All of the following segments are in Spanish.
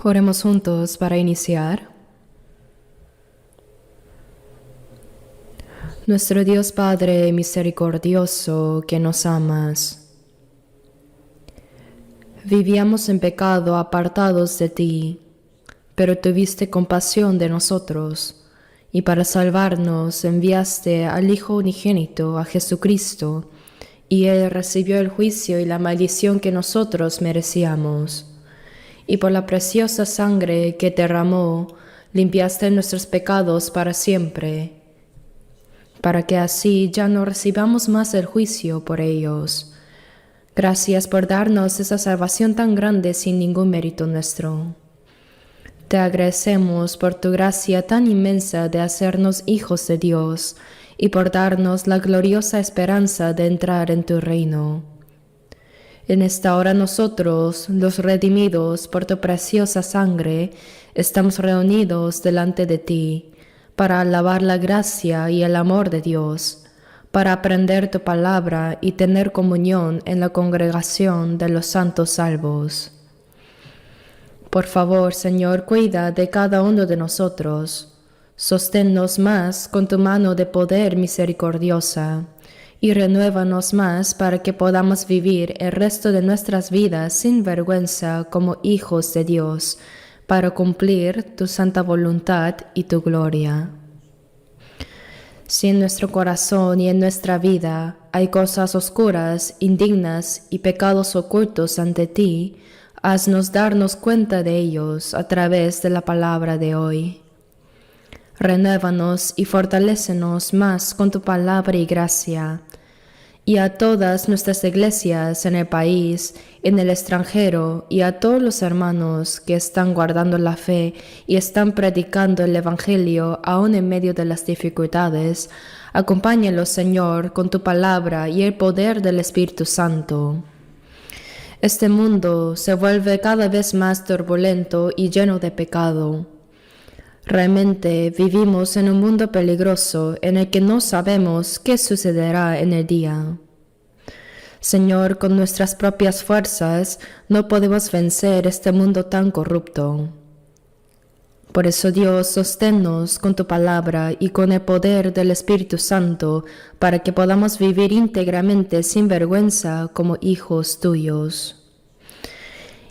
Oremos juntos para iniciar. Nuestro Dios Padre misericordioso, que nos amas. Vivíamos en pecado apartados de ti, pero tuviste compasión de nosotros, y para salvarnos enviaste al Hijo unigénito, a Jesucristo, y Él recibió el juicio y la maldición que nosotros merecíamos. Y por la preciosa sangre que derramó, limpiaste nuestros pecados para siempre, para que así ya no recibamos más el juicio por ellos. Gracias por darnos esa salvación tan grande sin ningún mérito nuestro. Te agradecemos por tu gracia tan inmensa de hacernos hijos de Dios y por darnos la gloriosa esperanza de entrar en tu reino. En esta hora nosotros, los redimidos por tu preciosa sangre, estamos reunidos delante de ti para alabar la gracia y el amor de Dios, para aprender tu palabra y tener comunión en la congregación de los santos salvos. Por favor, Señor, cuida de cada uno de nosotros. Sosténnos más con tu mano de poder misericordiosa y renuévanos más para que podamos vivir el resto de nuestras vidas sin vergüenza como hijos de Dios, para cumplir tu santa voluntad y tu gloria. Si en nuestro corazón y en nuestra vida hay cosas oscuras, indignas y pecados ocultos ante ti, haznos darnos cuenta de ellos a través de la palabra de hoy. Renuévanos y fortalécenos más con tu palabra y gracia, y a todas nuestras iglesias en el país, en el extranjero, y a todos los hermanos que están guardando la fe y están predicando el Evangelio aún en medio de las dificultades, acompáñalos, Señor, con tu palabra y el poder del Espíritu Santo. Este mundo se vuelve cada vez más turbulento y lleno de pecado. Realmente vivimos en un mundo peligroso en el que no sabemos qué sucederá en el día. Señor, con nuestras propias fuerzas no podemos vencer este mundo tan corrupto. Por eso, Dios, sosténnos con tu palabra y con el poder del Espíritu Santo para que podamos vivir íntegramente sin vergüenza como hijos tuyos.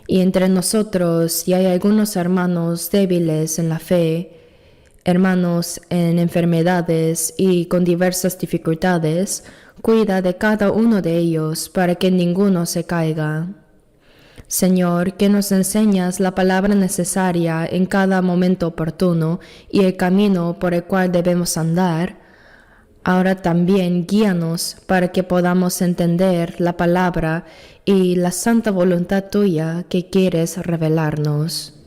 Y entre nosotros, si hay algunos hermanos débiles en la fe, hermanos en enfermedades y con diversas dificultades, cuida de cada uno de ellos para que ninguno se caiga. Señor, que nos enseñas la palabra necesaria en cada momento oportuno y el camino por el cual debemos andar, ahora también guíanos para que podamos entender la palabra y la santa voluntad tuya que quieres revelarnos.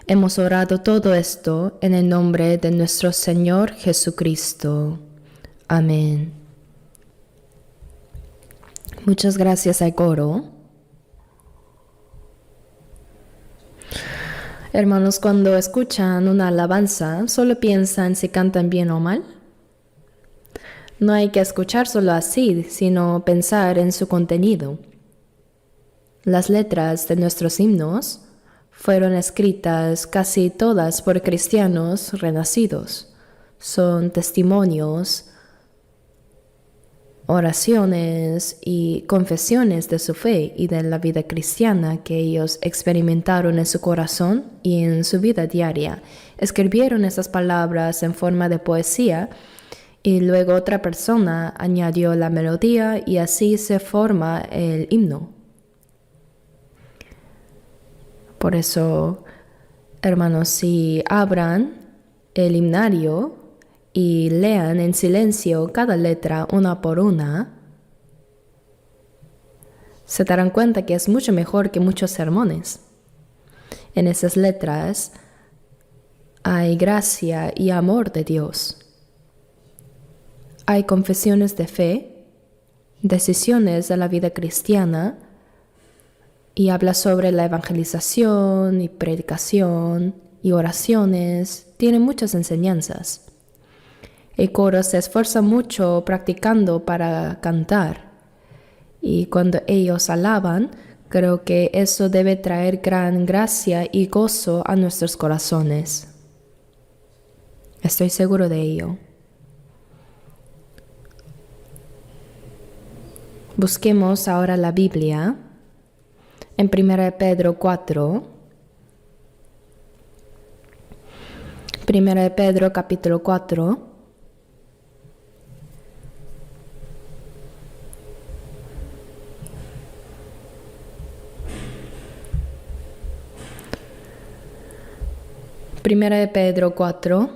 Hemos orado todo esto en el nombre de nuestro Señor Jesucristo. Amén. Muchas gracias al coro. Hermanos, cuando escuchan una alabanza, solo piensan si cantan bien o mal. No hay que escuchar solo así, sino pensar en su contenido. Las letras de nuestros himnos fueron escritas casi todas por cristianos renacidos. Son testimonios, oraciones y confesiones de su fe y de la vida cristiana que ellos experimentaron en su corazón y en su vida diaria. Escribieron esas palabras en forma de poesía y luego otra persona añadió la melodía y así se forma el himno. Por eso, hermanos, si abran el himnario y lean en silencio cada letra una por una, se darán cuenta que es mucho mejor que muchos sermones. En esas letras hay gracia y amor de Dios. Hay confesiones de fe, decisiones de la vida cristiana, y habla sobre la evangelización y predicación y oraciones. Tiene muchas enseñanzas. El coro se esfuerza mucho practicando para cantar, y cuando ellos alaban, Creo que eso debe traer gran gracia y gozo a nuestros corazones. Estoy seguro de ello. Busquemos ahora la Biblia en 1 Pedro 4. 1 Pedro capítulo 4. Primera de Pedro 4,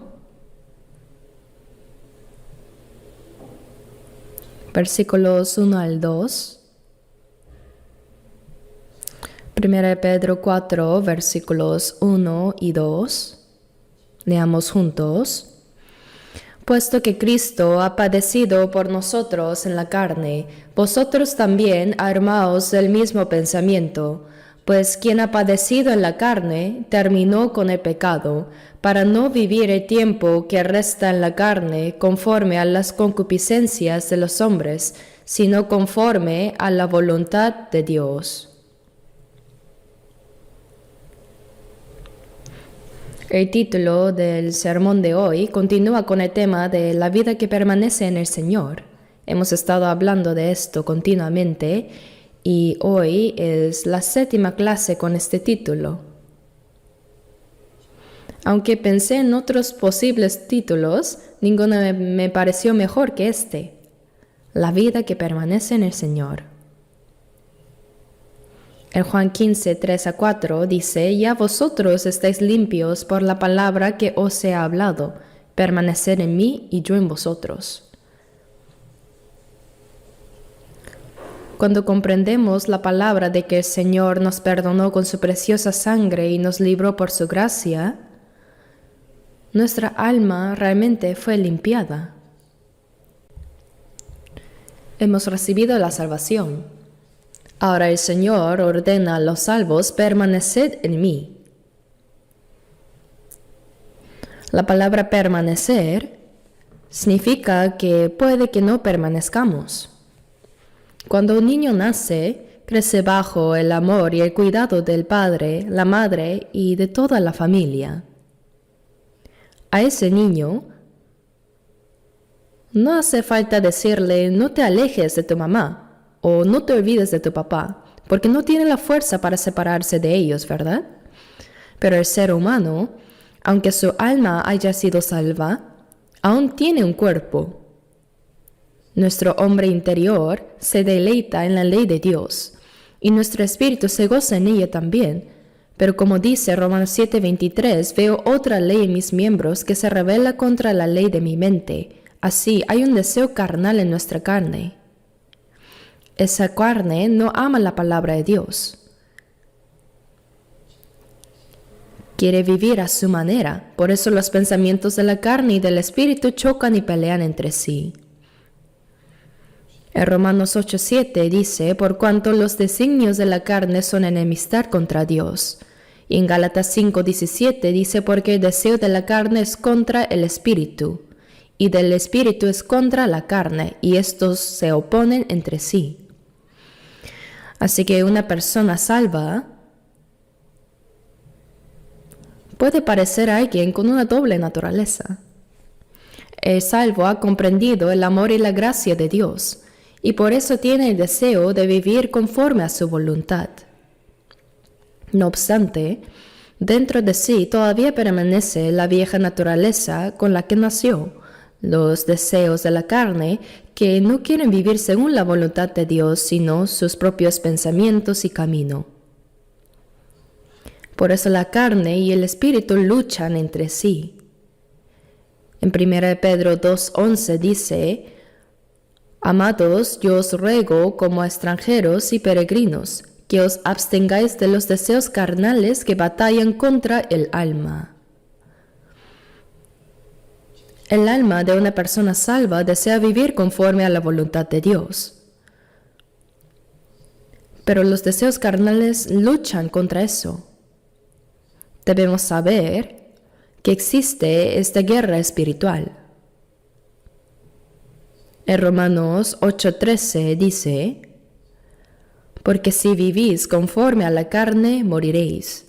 versículos 1 al 2. Primera de Pedro 4, versículos 1 y 2. Leamos juntos. Puesto que Cristo ha padecido por nosotros en la carne, vosotros también armaos del mismo pensamiento. Pues quien ha padecido en la carne, terminó con el pecado, para no vivir el tiempo que resta en la carne conforme a las concupiscencias de los hombres, sino conforme a la voluntad de Dios. El título del sermón de hoy continúa con el tema de la vida que permanece en el Señor. Hemos estado hablando de esto continuamente y hoy es la 7ª clase con este título. Aunque pensé en otros posibles títulos, ninguno me pareció mejor que este. La vida que permanece en el Señor. En Juan 15, 3-4 dice: Ya vosotros estáis limpios por la palabra que os he hablado. Permaneced en mí y yo en vosotros. Cuando comprendemos la palabra de que el Señor nos perdonó con su preciosa sangre y nos libró por su gracia, nuestra alma realmente fue limpiada. Hemos recibido la salvación. Ahora el Señor ordena a los salvos: permaneced en mí. La palabra permanecer significa que puede que no permanezcamos. Cuando un niño nace, crece bajo el amor y el cuidado del padre, la madre y de toda la familia. A ese niño no hace falta decirle: no te alejes de tu mamá o no te olvides de tu papá, porque no tiene la fuerza para separarse de ellos, ¿verdad? Pero el ser humano, aunque su alma haya sido salva, aún tiene un cuerpo. Nuestro hombre interior se deleita en la ley de Dios, y nuestro espíritu se goza en ella también. Pero como dice Romanos 7:23, veo otra ley en mis miembros que se rebela contra la ley de mi mente. Así hay un deseo carnal en nuestra carne. Esa carne no ama la palabra de Dios. Quiere vivir a su manera, por eso los pensamientos de la carne y del espíritu chocan y pelean entre sí. En Romanos 8:7 dice: por cuanto los designios de la carne son enemistad contra Dios. Y en Gálatas 5:17 dice: porque el deseo de la carne es contra el espíritu, y del espíritu es contra la carne, y estos se oponen entre sí. Así que una persona salva puede parecer a alguien con una doble naturaleza. El salvo ha comprendido el amor y la gracia de Dios, y por eso tiene el deseo de vivir conforme a su voluntad. No obstante, dentro de sí todavía permanece la vieja naturaleza con la que nació, los deseos de la carne que no quieren vivir según la voluntad de Dios, sino sus propios pensamientos y camino. Por eso la carne y el espíritu luchan entre sí. En 1 Pedro 2:11 dice: Amados, yo os ruego como a extranjeros y peregrinos, que os abstengáis de los deseos carnales que batallan contra el alma. El alma de una persona salva desea vivir conforme a la voluntad de Dios. Pero los deseos carnales luchan contra eso. Debemos saber que existe esta guerra espiritual. En Romanos 8:13 dice: Porque si vivís conforme a la carne, moriréis.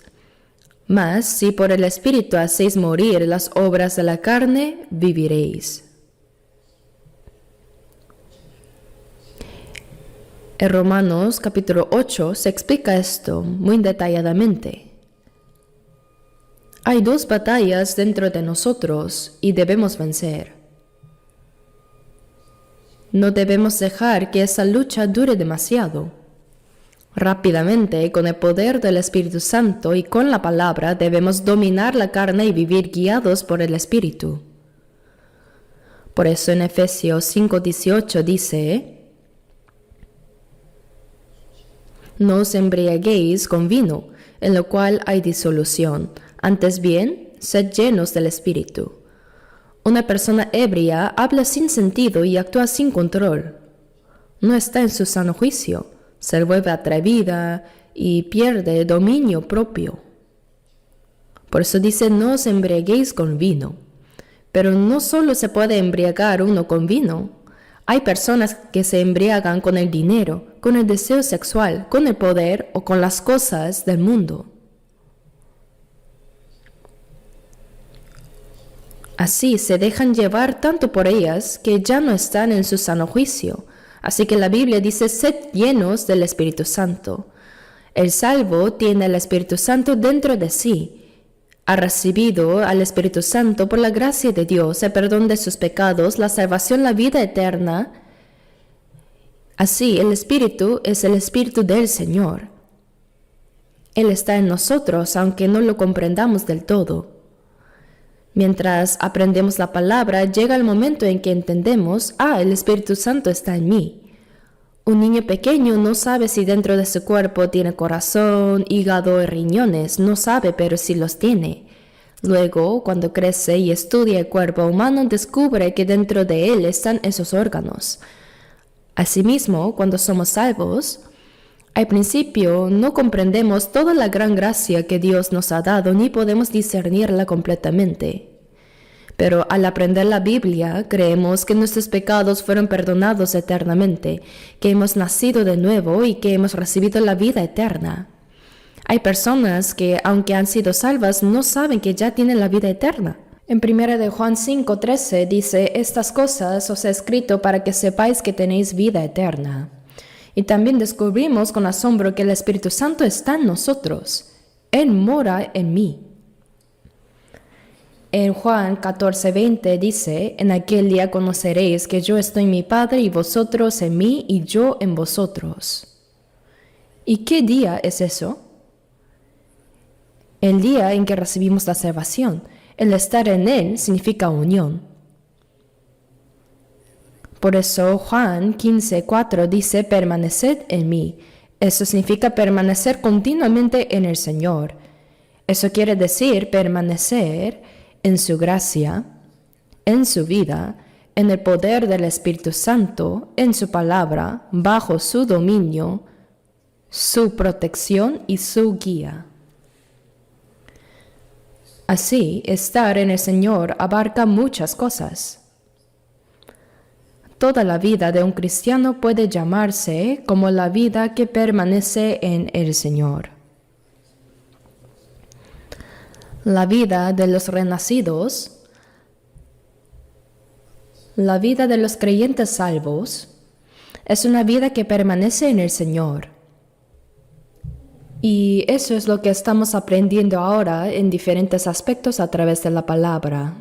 Mas si por el Espíritu hacéis morir las obras de la carne, viviréis. En Romanos capítulo 8 se explica esto muy detalladamente. Hay dos batallas dentro de nosotros y debemos vencer. No debemos dejar que esa lucha dure demasiado. Rápidamente, con el poder del Espíritu Santo y con la palabra, debemos dominar la carne y vivir guiados por el Espíritu. Por eso en Efesios 5:18 dice: no os embriaguéis con vino, en lo cual hay disolución. Antes bien, sed llenos del Espíritu. Una persona ebria habla sin sentido y actúa sin control. No está en su sano juicio, se vuelve atrevida y pierde dominio propio. Por eso dice: no os embriaguéis con vino. Pero no solo se puede embriagar uno con vino. Hay personas que se embriagan con el dinero, con el deseo sexual, con el poder o con las cosas del mundo. Así se dejan llevar tanto por ellas que ya no están en su sano juicio. Así que la Biblia dice: sed llenos del Espíritu Santo. El salvo tiene el Espíritu Santo dentro de sí. Ha recibido al Espíritu Santo por la gracia de Dios, el perdón de sus pecados, la salvación, la vida eterna. Así, el Espíritu es el Espíritu del Señor. Él está en nosotros, aunque no lo comprendamos del todo. Mientras aprendemos la palabra, llega el momento en que entendemos: el Espíritu Santo está en mí. Un niño pequeño no sabe si dentro de su cuerpo tiene corazón, hígado y riñones, no sabe, pero sí los tiene. Luego, cuando crece y estudia el cuerpo humano, descubre que dentro de él están esos órganos. Asimismo, cuando somos salvos, al principio no comprendemos toda la gran gracia que Dios nos ha dado, ni podemos discernirla completamente. Pero al aprender la Biblia, creemos que nuestros pecados fueron perdonados eternamente, que hemos nacido de nuevo y que hemos recibido la vida eterna. Hay personas que, aunque han sido salvas, no saben que ya tienen la vida eterna. En 1 de Juan 5:13 dice: estas cosas os he escrito para que sepáis que tenéis vida eterna. Y también descubrimos con asombro que el Espíritu Santo está en nosotros. Él mora en mí. En Juan 14:20 dice: en aquel día conoceréis que yo estoy en mi Padre y vosotros en mí y yo en vosotros. ¿Y qué día es eso? El día en que recibimos la salvación. El estar en Él significa unión. Por eso Juan 15:4 dice: permaneced en mí. Eso significa permanecer continuamente en el Señor. Eso quiere decir permanecer en su gracia, en su vida, en el poder del Espíritu Santo, en su palabra, bajo su dominio, su protección y su guía. Así, estar en el Señor abarca muchas cosas. Toda la vida de un cristiano puede llamarse como la vida que permanece en el Señor. La vida de los renacidos, la vida de los creyentes salvos, es una vida que permanece en el Señor. Y eso es lo que estamos aprendiendo ahora en diferentes aspectos a través de la palabra.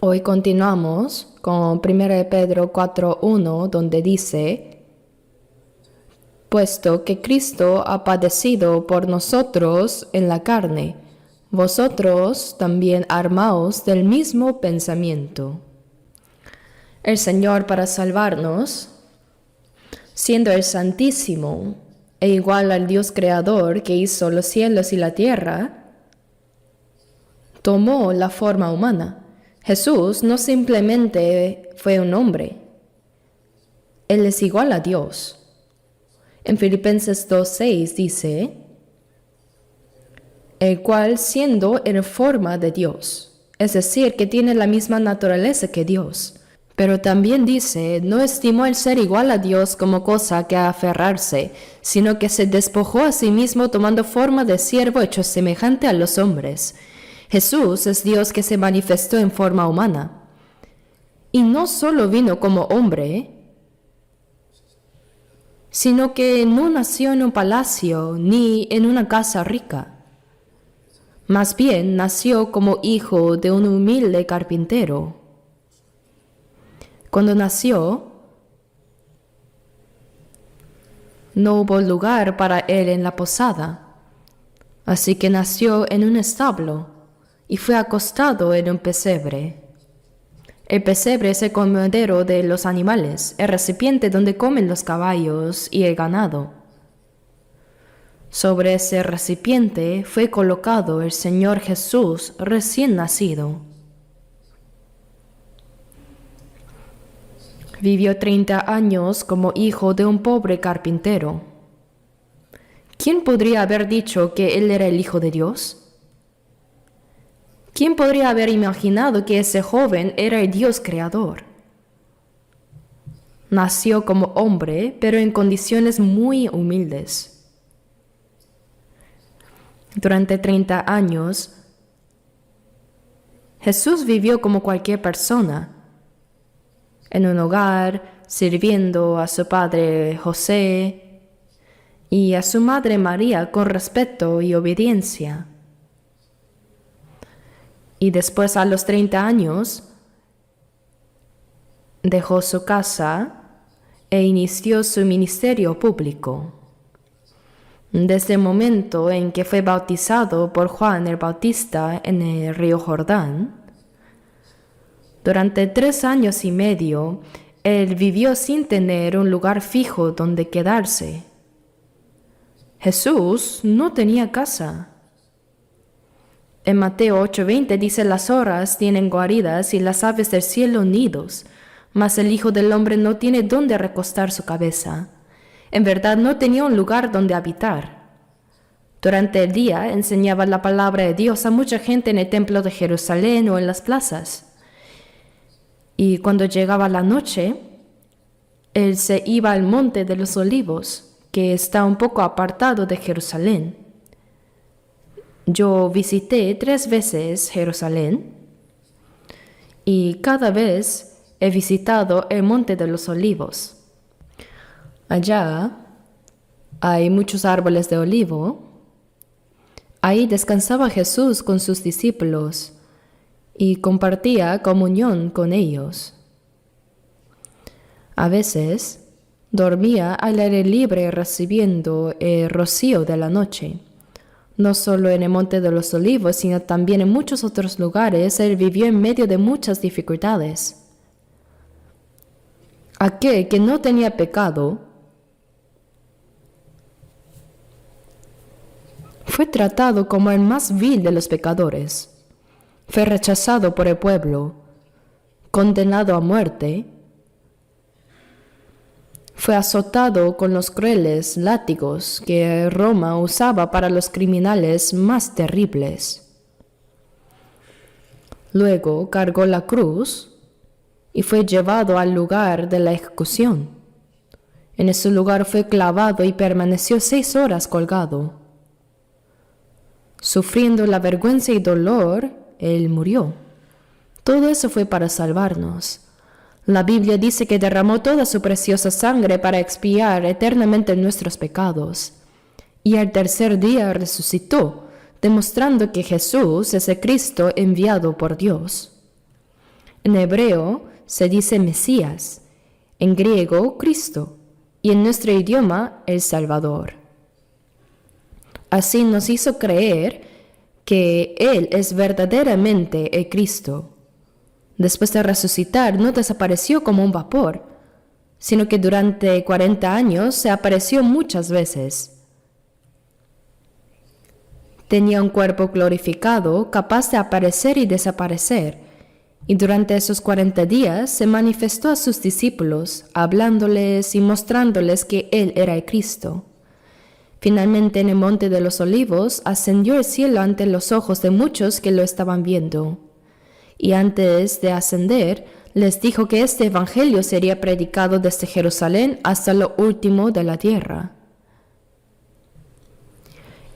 Hoy continuamos con 1 Pedro 4:1, donde dice: puesto que Cristo ha padecido por nosotros en la carne, vosotros también armaos del mismo pensamiento. El Señor, para salvarnos, siendo el Santísimo e igual al Dios Creador que hizo los cielos y la tierra, tomó la forma humana. Jesús no simplemente fue un hombre, Él es igual a Dios. En Filipenses 2:6 dice: el cual siendo en forma de Dios, es decir, que tiene la misma naturaleza que Dios, Pero también dice, no estimó el ser igual a Dios como cosa que aferrarse, sino que se despojó a sí mismo tomando forma de siervo hecho semejante a los hombres. Jesús es Dios que se manifestó en forma humana. Y no solo vino como hombre, sino que no nació en un palacio ni en una casa rica. Más bien nació como hijo de un humilde carpintero. Cuando nació, no hubo lugar para él en la posada, así que nació en un establo y fue acostado en un pesebre. El pesebre es el comedero de los animales, el recipiente donde comen los caballos y el ganado. Sobre ese recipiente fue colocado el Señor Jesús recién nacido. Vivió 30 años como hijo de un pobre carpintero. ¿Quién podría haber dicho que él era el Hijo de Dios? ¿Quién podría haber imaginado que ese joven era el Dios creador? Nació como hombre, pero en condiciones muy humildes. Durante 30 años, Jesús vivió como cualquier persona, en un hogar, sirviendo a su padre José y a su madre María con respeto y obediencia. Y después, a los 30 años, dejó su casa e inició su ministerio público. Desde el momento en que fue bautizado por Juan el Bautista en el río Jordán, durante 3 años y medio, él vivió sin tener un lugar fijo donde quedarse. Jesús no tenía casa. En Mateo 8:20 dice, las zorras tienen guaridas y las aves del cielo nidos, mas el Hijo del Hombre no tiene dónde recostar su cabeza. En verdad no tenía un lugar donde habitar. Durante el día enseñaba la palabra de Dios a mucha gente en el templo de Jerusalén o en las plazas. Y cuando llegaba la noche, él se iba al monte de los olivos, que está un poco apartado de Jerusalén. Yo visité 3 veces Jerusalén y cada vez he visitado el monte de los olivos. Allá hay muchos árboles de olivo. Ahí descansaba Jesús con sus discípulos y compartía comunión con ellos. A veces dormía al aire libre recibiendo el rocío de la noche. No solo en el Monte de los Olivos, sino también en muchos otros lugares, él vivió en medio de muchas dificultades. Aquel que no tenía pecado fue tratado como el más vil de los pecadores. Fue rechazado por el pueblo, condenado a muerte. Fue azotado con los crueles látigos que Roma usaba para los criminales más terribles. Luego cargó la cruz y fue llevado al lugar de la ejecución. En ese lugar fue clavado y permaneció 6 horas colgado. Sufriendo la vergüenza y dolor, él murió. Todo eso fue para salvarnos. La Biblia dice que derramó toda su preciosa sangre para expiar eternamente nuestros pecados. Y al tercer día resucitó, demostrando que Jesús es el Cristo enviado por Dios. En hebreo se dice Mesías, en griego Cristo, y en nuestro idioma el Salvador. Así nos hizo creer que Él es verdaderamente el Cristo. Después de resucitar, no desapareció como un vapor, sino que durante 40 años se apareció muchas veces. Tenía un cuerpo glorificado, capaz de aparecer y desaparecer, y durante esos 40 días se manifestó a sus discípulos, hablándoles y mostrándoles que Él era el Cristo. Finalmente, en el Monte de los Olivos, ascendió al cielo ante los ojos de muchos que lo estaban viendo. Y antes de ascender, les dijo que este evangelio sería predicado desde Jerusalén hasta lo último de la tierra.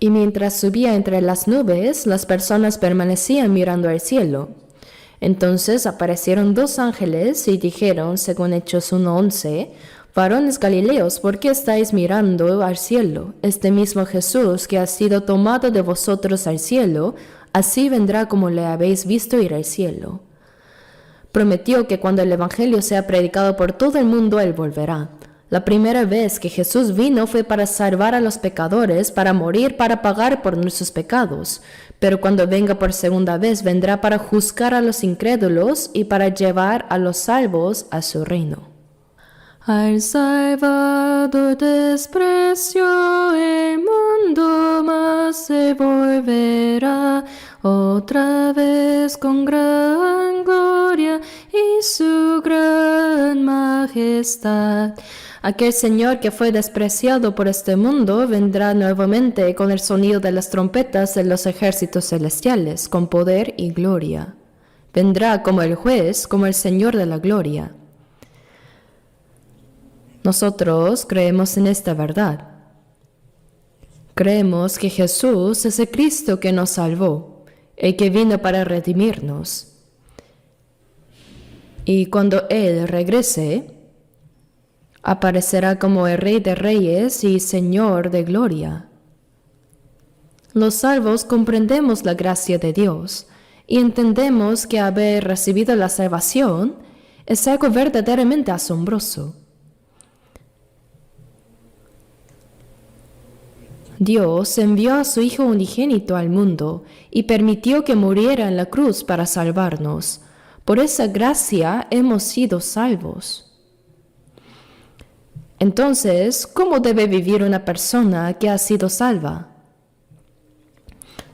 Y mientras subía entre las nubes, las personas permanecían mirando al cielo. Entonces aparecieron dos ángeles y dijeron, según Hechos 1:11, «Varones Galileos, ¿por qué estáis mirando al cielo? Este mismo Jesús que ha sido tomado de vosotros al cielo, así vendrá como le habéis visto ir al cielo». Prometió que cuando el evangelio sea predicado por todo el mundo, Él volverá. La primera vez que Jesús vino fue para salvar a los pecadores, para morir, para pagar por nuestros pecados. Pero cuando venga por segunda vez, vendrá para juzgar a los incrédulos y para llevar a los salvos a su reino. Al Salvador despreció el mundo, mas se volverá otra vez con gran gloria y su gran majestad. Aquel Señor que fue despreciado por este mundo vendrá nuevamente con el sonido de las trompetas de los ejércitos celestiales, con poder y gloria. Vendrá como el juez, como el Señor de la gloria. Nosotros creemos en esta verdad. Creemos que Jesús es el Cristo que nos salvó, el que vino para redimirnos. Y cuando Él regrese, aparecerá como el Rey de Reyes y Señor de Gloria. Los salvos comprendemos la gracia de Dios y entendemos que haber recibido la salvación es algo verdaderamente asombroso. Dios envió a su Hijo unigénito al mundo y permitió que muriera en la cruz para salvarnos. Por esa gracia hemos sido salvos. Entonces, ¿cómo debe vivir una persona que ha sido salva?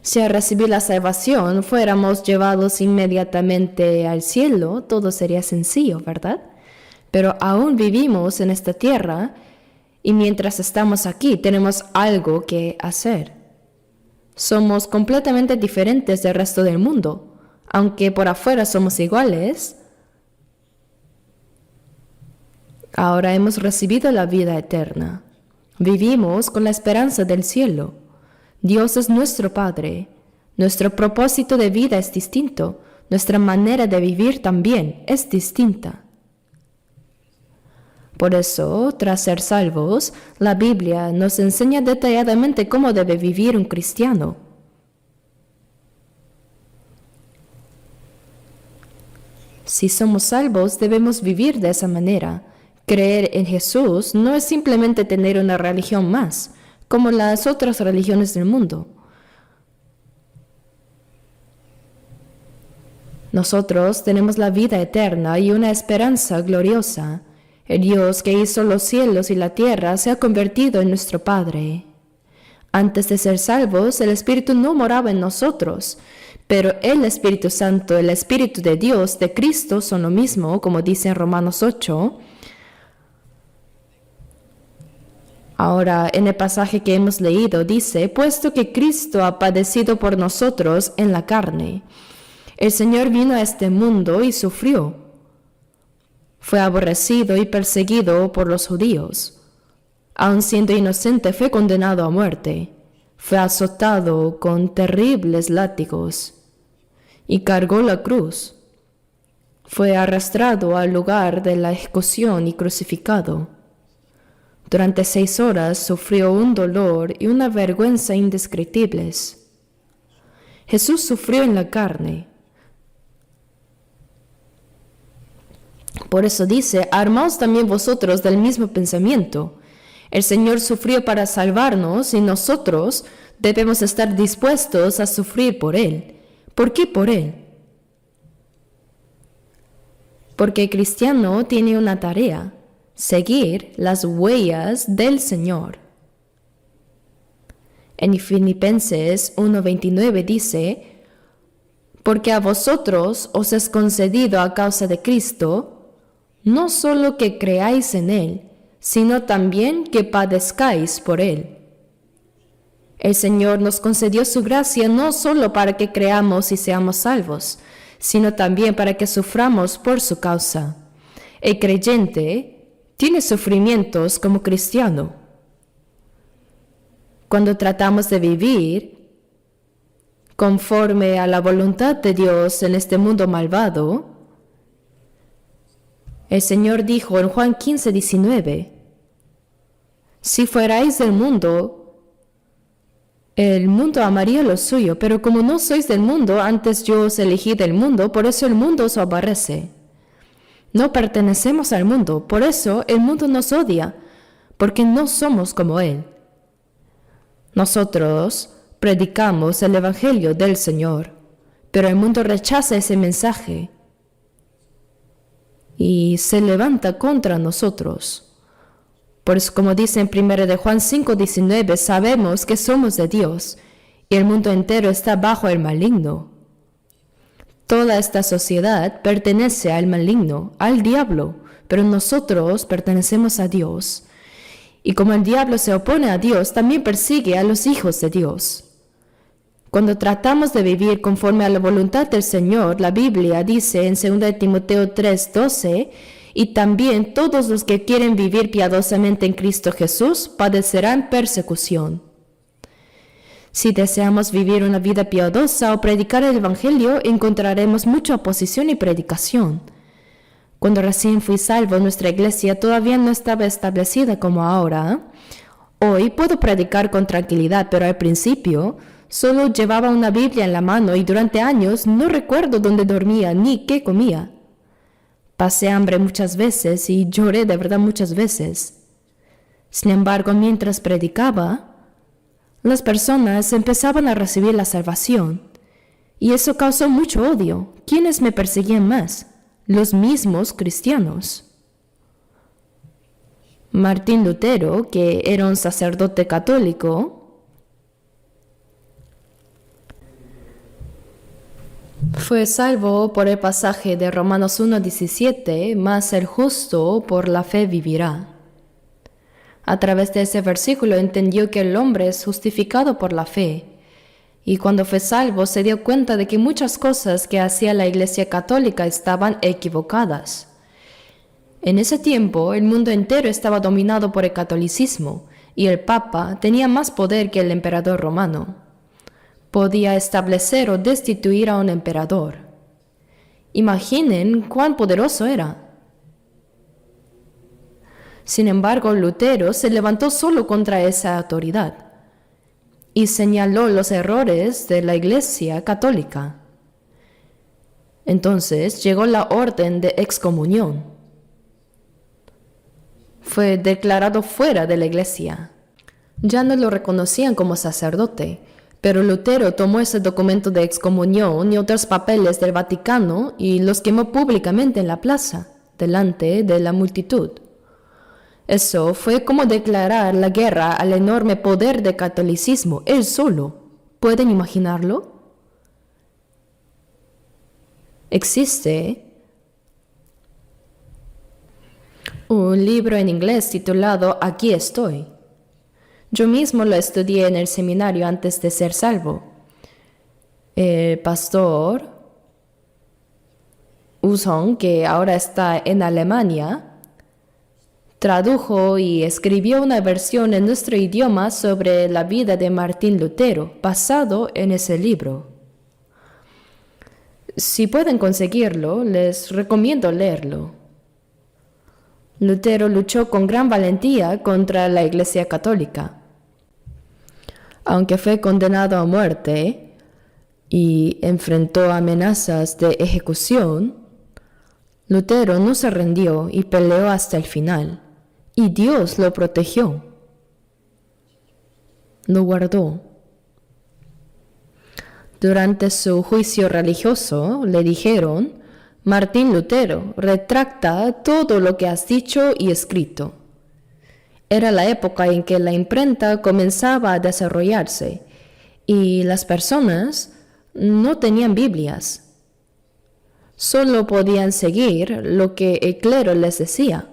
Si al recibir la salvación fuéramos llevados inmediatamente al cielo, todo sería sencillo, ¿verdad? Pero aún vivimos en esta tierra y mientras estamos aquí tenemos algo que hacer. Somos completamente diferentes del resto del mundo. Aunque por afuera somos iguales, ahora hemos recibido la vida eterna. Vivimos con la esperanza del cielo. Dios es nuestro Padre. Nuestro propósito de vida es distinto. Nuestra manera de vivir también es distinta. Por eso, tras ser salvos, la Biblia nos enseña detalladamente cómo debe vivir un cristiano. Si somos salvos, debemos vivir de esa manera. Creer en Jesús no es simplemente tener una religión más, como las otras religiones del mundo. Nosotros tenemos la vida eterna y una esperanza gloriosa. El Dios que hizo los cielos y la tierra se ha convertido en nuestro Padre. Antes de ser salvos, el Espíritu no moraba en nosotros, pero el Espíritu Santo, el Espíritu de Dios, de Cristo, son lo mismo, como dice en Romanos 8. Ahora, en el pasaje que hemos leído, dice, puesto que Cristo ha padecido por nosotros en la carne. El Señor vino a este mundo y sufrió. Fue aborrecido y perseguido por los judíos. Aun siendo inocente, fue condenado a muerte. Fue azotado con terribles látigos y cargó la cruz. Fue arrastrado al lugar de la ejecución y crucificado. Durante 6 horas sufrió un dolor y una vergüenza indescriptibles. Jesús sufrió en la carne. Por eso dice, armaos también vosotros del mismo pensamiento. El Señor sufrió para salvarnos y nosotros debemos estar dispuestos a sufrir por Él. ¿Por qué por Él? Porque el cristiano tiene una tarea, seguir las huellas del Señor. En Filipenses 1:29 dice, porque a vosotros os es concedido a causa de Cristo, no solo que creáis en Él, sino también que padezcáis por Él. El Señor nos concedió su gracia no solo para que creamos y seamos salvos, sino también para que suframos por su causa. El creyente tiene sufrimientos como cristiano. Cuando tratamos de vivir conforme a la voluntad de Dios en este mundo malvado, el Señor dijo en Juan 15:19, si fuerais del mundo, el mundo amaría lo suyo, pero como no sois del mundo, antes yo os elegí del mundo, por eso el mundo os aborrece. No pertenecemos al mundo, por eso el mundo nos odia, porque no somos como él. Nosotros predicamos el Evangelio del Señor, pero el mundo rechaza ese mensaje y se levanta contra nosotros. Por eso, como dice en 1 de Juan 5:19, sabemos que somos de Dios y el mundo entero está bajo el maligno. Toda esta sociedad pertenece al maligno, al diablo, pero nosotros pertenecemos a Dios. Y como el diablo se opone a Dios, también persigue a los hijos de Dios. Cuando tratamos de vivir conforme a la voluntad del Señor, la Biblia dice en 2 de Timoteo 3:12, y también todos los que quieren vivir piadosamente en Cristo Jesús padecerán persecución. Si deseamos vivir una vida piadosa o predicar el Evangelio, encontraremos mucha oposición y predicación. Cuando recién fui salvo, nuestra iglesia todavía no estaba establecida como ahora. Hoy puedo predicar con tranquilidad, pero al principio solo llevaba una Biblia en la mano y durante años no recuerdo dónde dormía ni qué comía. Pasé hambre muchas veces y lloré de verdad muchas veces. Sin embargo, mientras predicaba, las personas empezaban a recibir la salvación, y eso causó mucho odio. ¿Quiénes me perseguían más? Los mismos cristianos. Martín Lutero, que era un sacerdote católico, fue salvo por el pasaje de Romanos 1:17, mas el justo por la fe vivirá. A través de ese versículo entendió que el hombre es justificado por la fe, y cuando fue salvo se dio cuenta de que muchas cosas que hacía la Iglesia Católica estaban equivocadas. En ese tiempo el mundo entero estaba dominado por el catolicismo, y el Papa tenía más poder que el emperador romano. Podía establecer o destituir a un emperador. Imaginen cuán poderoso era. Sin embargo, Lutero se levantó solo contra esa autoridad y señaló los errores de la Iglesia Católica. Entonces llegó la orden de excomunión. Fue declarado fuera de la Iglesia. Ya no lo reconocían como sacerdote, pero Lutero tomó ese documento de excomunión y otros papeles del Vaticano y los quemó públicamente en la plaza, delante de la multitud. Eso fue como declarar la guerra al enorme poder del catolicismo, él solo. ¿Pueden imaginarlo? Existe un libro en inglés titulado Aquí estoy. Yo mismo lo estudié en el seminario antes de ser salvo. El pastor Usong, que ahora está en Alemania, tradujo y escribió una versión en nuestro idioma sobre la vida de Martín Lutero, basado en ese libro. Si pueden conseguirlo, les recomiendo leerlo. Lutero luchó con gran valentía contra la Iglesia Católica. Aunque fue condenado a muerte y enfrentó amenazas de ejecución, Lutero no se rindió y peleó hasta el final. Y Dios lo protegió, lo guardó. Durante su juicio religioso le dijeron: Martín Lutero, retracta todo lo que has dicho y escrito. Era la época en que la imprenta comenzaba a desarrollarse y las personas no tenían Biblias. Solo podían seguir lo que el clero les decía.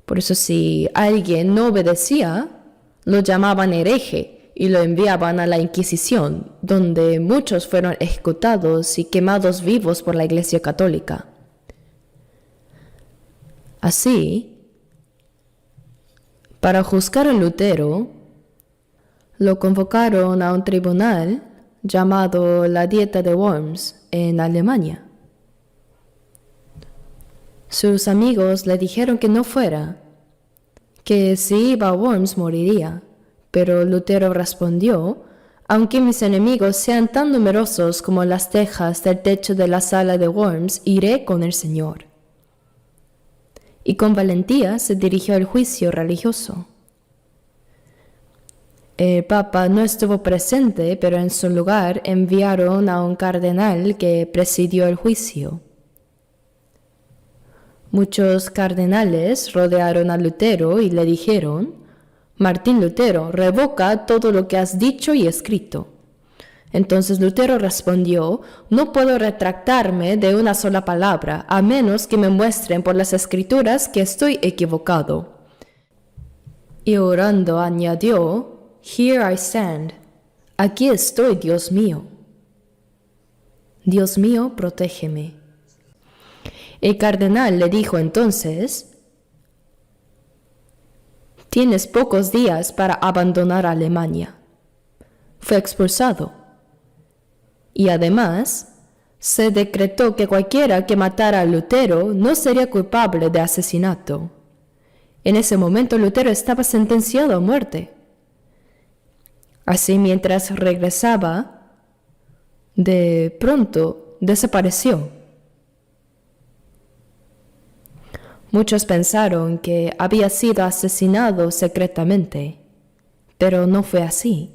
Por eso si alguien no obedecía, lo llamaban hereje y lo enviaban a la Inquisición. donde muchos fueron ejecutados y quemados vivos por la Iglesia Católica. Así, para juzgar a Lutero, lo convocaron a un tribunal llamado la Dieta de Worms en Alemania. Sus amigos le dijeron que no fuera, que si iba a Worms moriría, pero Lutero respondió: aunque mis enemigos sean tan numerosos como las tejas del techo de la sala de Worms, iré con el Señor. Y con valentía se dirigió al juicio religioso. El Papa no estuvo presente, pero en su lugar enviaron a un cardenal que presidió el juicio. Muchos cardenales rodearon a Lutero y le dijeron: Martín Lutero, revoca todo lo que has dicho y escrito. Entonces Lutero respondió: no puedo retractarme de una sola palabra, a menos que me muestren por las Escrituras que estoy equivocado. Y orando añadió: Here I stand. Aquí estoy, Dios mío. Dios mío, protégeme. El cardenal le dijo entonces: tienes pocos días para abandonar Alemania. Fue expulsado. Y además, se decretó que cualquiera que matara a Lutero no sería culpable de asesinato. En ese momento Lutero estaba sentenciado a muerte. Así, mientras regresaba, de pronto desapareció. Muchos pensaron que había sido asesinado secretamente, pero no fue así,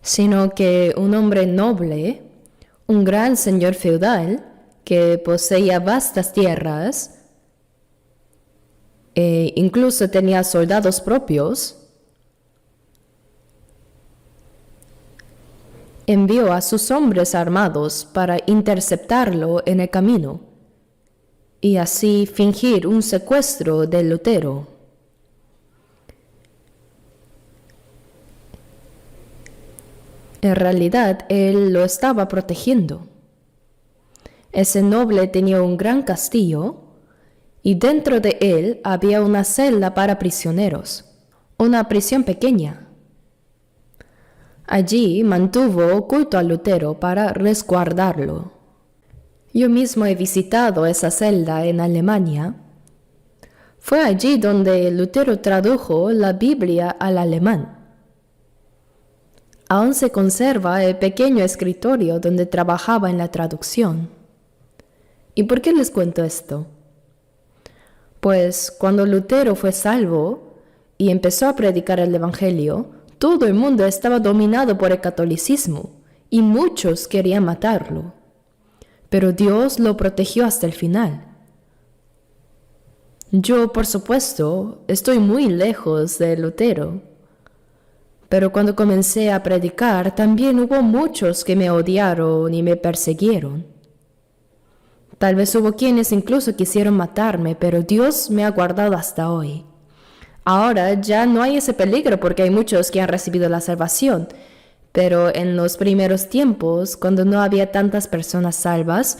sino que un hombre noble, un gran señor feudal que poseía vastas tierras e incluso tenía soldados propios, envió a sus hombres armados para interceptarlo en el camino y así fingir un secuestro de Lutero. En realidad, él lo estaba protegiendo. Ese noble tenía un gran castillo y dentro de él había una celda para prisioneros, una prisión pequeña. Allí mantuvo oculto a Lutero para resguardarlo. Yo mismo he visitado esa celda en Alemania. Fue allí donde Lutero tradujo la Biblia al alemán. Aún se conserva el pequeño escritorio donde trabajaba en la traducción. ¿Y por qué les cuento esto? Pues cuando Lutero fue salvo y empezó a predicar el Evangelio, todo el mundo estaba dominado por el catolicismo y muchos querían matarlo. Pero Dios lo protegió hasta el final. Yo, por supuesto, estoy muy lejos de Lutero. Pero cuando comencé a predicar, también hubo muchos que me odiaron y me persiguieron. Tal vez hubo quienes incluso quisieron matarme, pero Dios me ha guardado hasta hoy. Ahora ya no hay ese peligro porque hay muchos que han recibido la salvación. Pero en los primeros tiempos, cuando no había tantas personas salvas,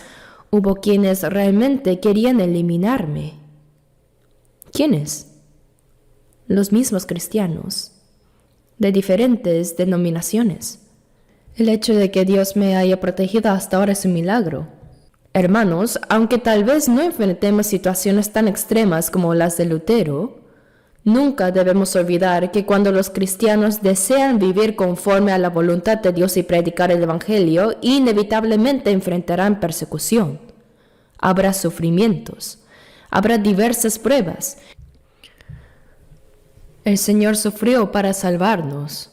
hubo quienes realmente querían eliminarme. ¿Quiénes? Los mismos cristianos, de diferentes denominaciones. El hecho de que Dios me haya protegido hasta ahora es un milagro. Hermanos, aunque tal vez no enfrentemos situaciones tan extremas como las de Lutero, nunca debemos olvidar que cuando los cristianos desean vivir conforme a la voluntad de Dios y predicar el Evangelio, inevitablemente enfrentarán persecución. Habrá sufrimientos, habrá diversas pruebas. El Señor sufrió para salvarnos,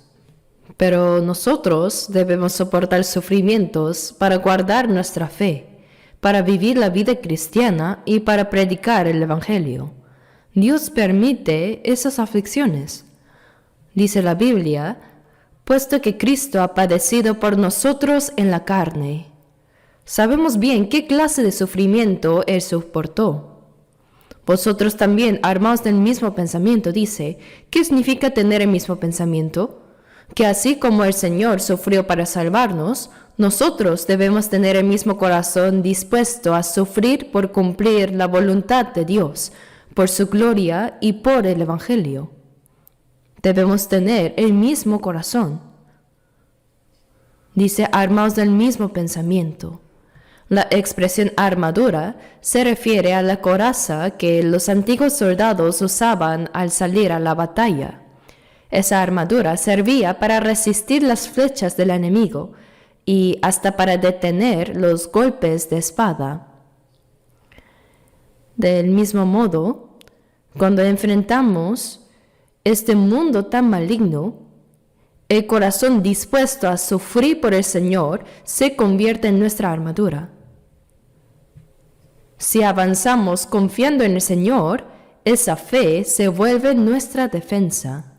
pero nosotros debemos soportar sufrimientos para guardar nuestra fe, para vivir la vida cristiana y para predicar el Evangelio. Dios permite esas aflicciones. Dice la Biblia, puesto que Cristo ha padecido por nosotros en la carne. Sabemos bien qué clase de sufrimiento Él soportó. Vosotros también, armados del mismo pensamiento, dice, ¿qué significa tener el mismo pensamiento? que así como el Señor sufrió para salvarnos, nosotros debemos tener el mismo corazón dispuesto a sufrir por cumplir la voluntad de Dios, por su gloria y por el Evangelio. Debemos tener el mismo corazón. Dice, armaos del mismo pensamiento. La expresión armadura se refiere a la coraza que los antiguos soldados usaban al salir a la batalla. Esa armadura servía para resistir las flechas del enemigo y hasta para detener los golpes de espada. Del mismo modo, cuando enfrentamos este mundo tan maligno, el corazón dispuesto a sufrir por el Señor se convierte en nuestra armadura. Si avanzamos confiando en el Señor, esa fe se vuelve nuestra defensa.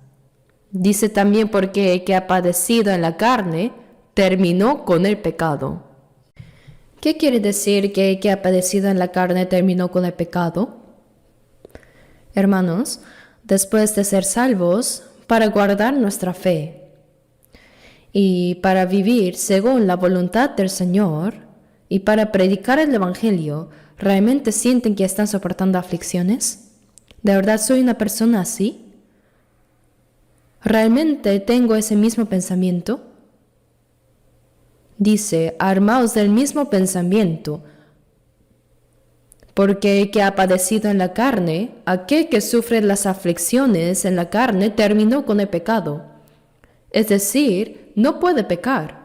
Dice también porque el que ha padecido en la carne terminó con el pecado. ¿Qué quiere decir que el que ha padecido en la carne terminó con el pecado? Hermanos, después de ser salvos, para guardar nuestra fe y para vivir según la voluntad del Señor y para predicar el Evangelio, ¿realmente sienten que están soportando aflicciones? ¿De verdad soy una persona así? ¿Realmente tengo ese mismo pensamiento? Dice, armaos del mismo pensamiento, porque el que ha padecido en la carne, aquel que sufre las aflicciones en la carne, terminó con el pecado. Es decir, no puede pecar.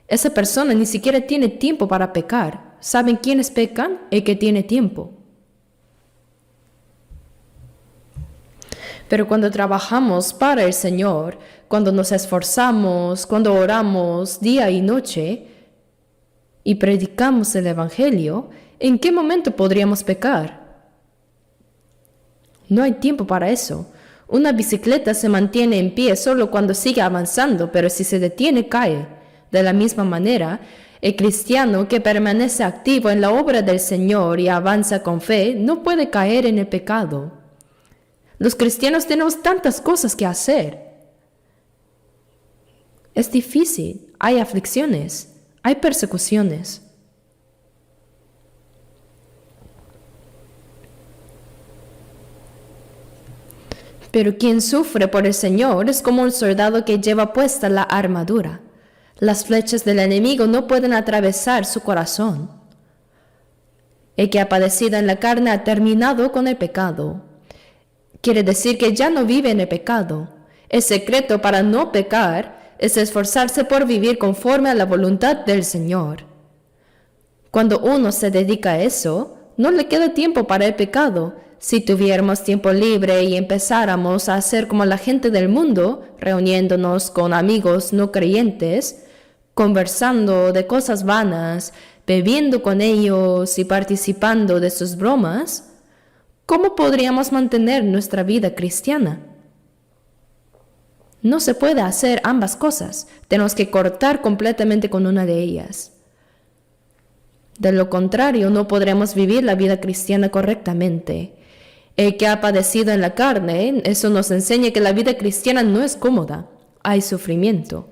Esa persona ni siquiera tiene tiempo para pecar. ¿Saben quiénes pecan? El que tiene tiempo. Pero cuando trabajamos para el Señor, cuando nos esforzamos, cuando oramos día y noche y predicamos el Evangelio, ¿en qué momento podríamos pecar? No hay tiempo para eso. Una bicicleta se mantiene en pie solo cuando sigue avanzando, pero si se detiene, cae. De la misma manera, el cristiano que permanece activo en la obra del Señor y avanza con fe no puede caer en el pecado. Los cristianos tenemos tantas cosas que hacer. Es difícil, hay aflicciones, hay persecuciones. Pero quien sufre por el Señor es como un soldado que lleva puesta la armadura. Las flechas del enemigo no pueden atravesar su corazón. El que ha padecido en la carne ha terminado con el pecado. Quiere decir que ya no vive en el pecado. El secreto para no pecar es esforzarse por vivir conforme a la voluntad del Señor. Cuando uno se dedica a eso, no le queda tiempo para el pecado. Si tuviéramos tiempo libre y empezáramos a hacer como la gente del mundo, reuniéndonos con amigos no creyentes, conversando de cosas vanas, bebiendo con ellos y participando de sus bromas, ¿cómo podríamos mantener nuestra vida cristiana? No se puede hacer ambas cosas. Tenemos que cortar completamente con una de ellas. De lo contrario, no podremos vivir la vida cristiana correctamente. El que ha padecido en la carne, eso nos enseña que la vida cristiana no es cómoda. Hay sufrimiento.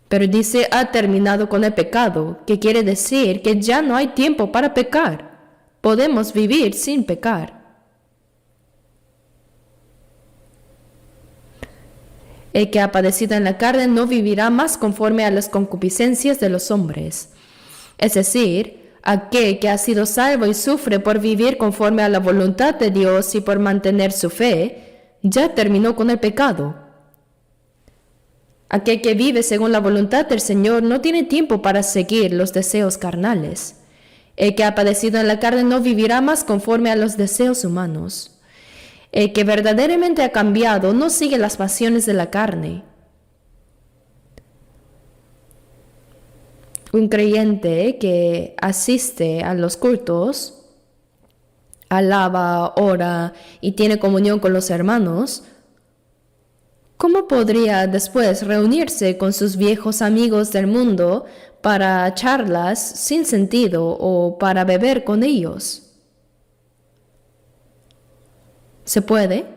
Pero dice, ha terminado con el pecado, que quiere decir que ya no hay tiempo para pecar. Podemos vivir sin pecar. El que ha padecido en la carne no vivirá más conforme a las concupiscencias de los hombres. Es decir, aquel que ha sido salvo y sufre por vivir conforme a la voluntad de Dios y por mantener su fe, ya terminó con el pecado. Aquel que vive según la voluntad del Señor no tiene tiempo para seguir los deseos carnales. El que ha padecido en la carne no vivirá más conforme a los deseos humanos. El que verdaderamente ha cambiado no sigue las pasiones de la carne. Un creyente que asiste a los cultos, alaba, ora y tiene comunión con los hermanos, ¿cómo podría después reunirse con sus viejos amigos del mundo para charlas sin sentido o para beber con ellos? ¿Se puede?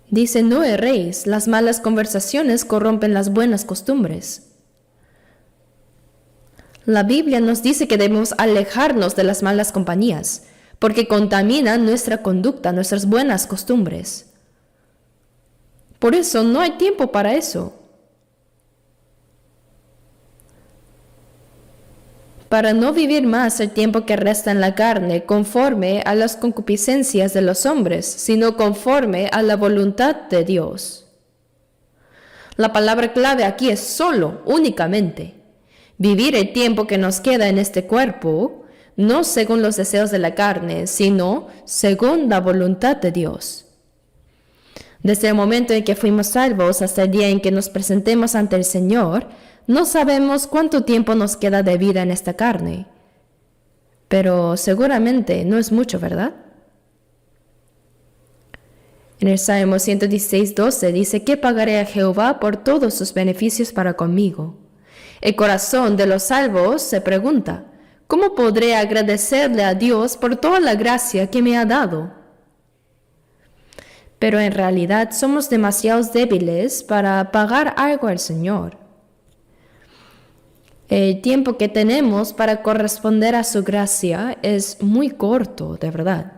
Dice, no erréis, las malas conversaciones corrompen las buenas costumbres. La Biblia nos dice que debemos alejarnos de las malas compañías, porque contaminan nuestra conducta, nuestras buenas costumbres. Por eso no hay tiempo para eso. Para no vivir más el tiempo que resta en la carne conforme a las concupiscencias de los hombres, sino conforme a la voluntad de Dios. La palabra clave aquí es solo, únicamente. Vivir el tiempo que nos queda en este cuerpo, no según los deseos de la carne, sino según la voluntad de Dios. Desde el momento en que fuimos salvos hasta el día en que nos presentemos ante el Señor, no sabemos cuánto tiempo nos queda de vida en esta carne, pero seguramente no es mucho, ¿verdad? En el Salmo 116:12 dice, ¿qué pagaré a Jehová por todos sus beneficios para conmigo? El corazón de los salvos se pregunta, ¿cómo podré agradecerle a Dios por toda la gracia que me ha dado? Pero en realidad somos demasiado débiles para pagar algo al Señor. El tiempo que tenemos para corresponder a su gracia es muy corto, de verdad.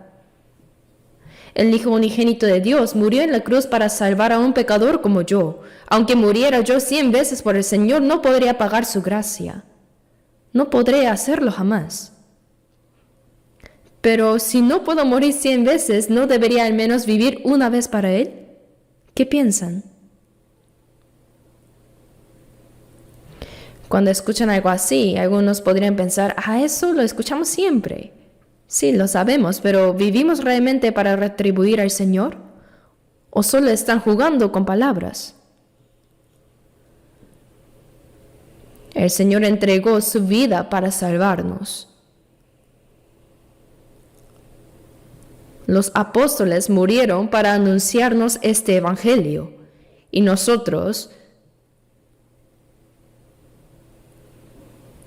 El Hijo unigénito de Dios murió en la cruz para salvar a un pecador como yo. Aunque muriera yo 100 veces por el Señor, no podría pagar su gracia. No podré hacerlo jamás. Pero si no puedo morir 100 veces, ¿no debería al menos vivir una vez para Él? ¿Qué piensan? Cuando escuchan algo así, algunos podrían pensar, eso lo escuchamos siempre. Sí, lo sabemos, pero ¿vivimos realmente para retribuir al Señor? ¿O solo están jugando con palabras? El Señor entregó su vida para salvarnos. Los apóstoles murieron para anunciarnos este evangelio, y nosotros,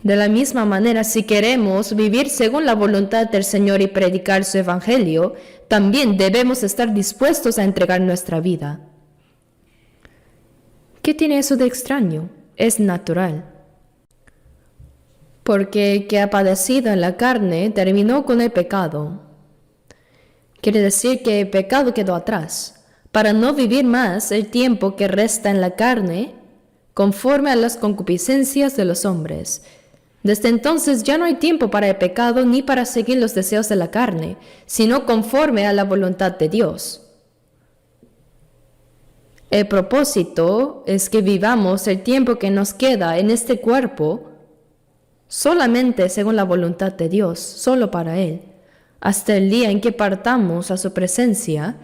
de la misma manera, si queremos vivir según la voluntad del Señor y predicar su evangelio, también debemos estar dispuestos a entregar nuestra vida. ¿Qué tiene eso de extraño? Es natural. Porque el que ha padecido en la carne terminó con el pecado. Quiere decir que el pecado quedó atrás, para no vivir más el tiempo que resta en la carne, conforme a las concupiscencias de los hombres. Desde entonces ya no hay tiempo para el pecado ni para seguir los deseos de la carne, sino conforme a la voluntad de Dios. El propósito es que vivamos el tiempo que nos queda en este cuerpo solamente según la voluntad de Dios, solo para Él. Hasta el día en que partamos a su presencia,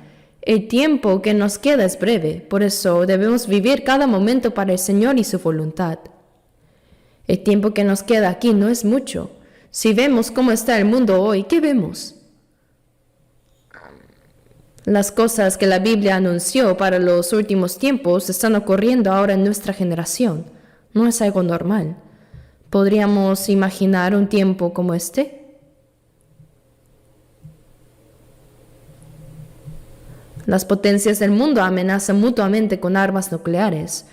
el tiempo que nos queda es breve, por eso debemos vivir cada momento para el Señor y su voluntad. El tiempo que nos queda aquí no es mucho. Si vemos cómo está el mundo hoy, ¿qué vemos? Las cosas que la Biblia anunció para los últimos tiempos están ocurriendo ahora en nuestra generación. No es algo normal. ¿Podríamos imaginar un tiempo como este? Las potencias del mundo amenazan mutuamente con armas nucleares.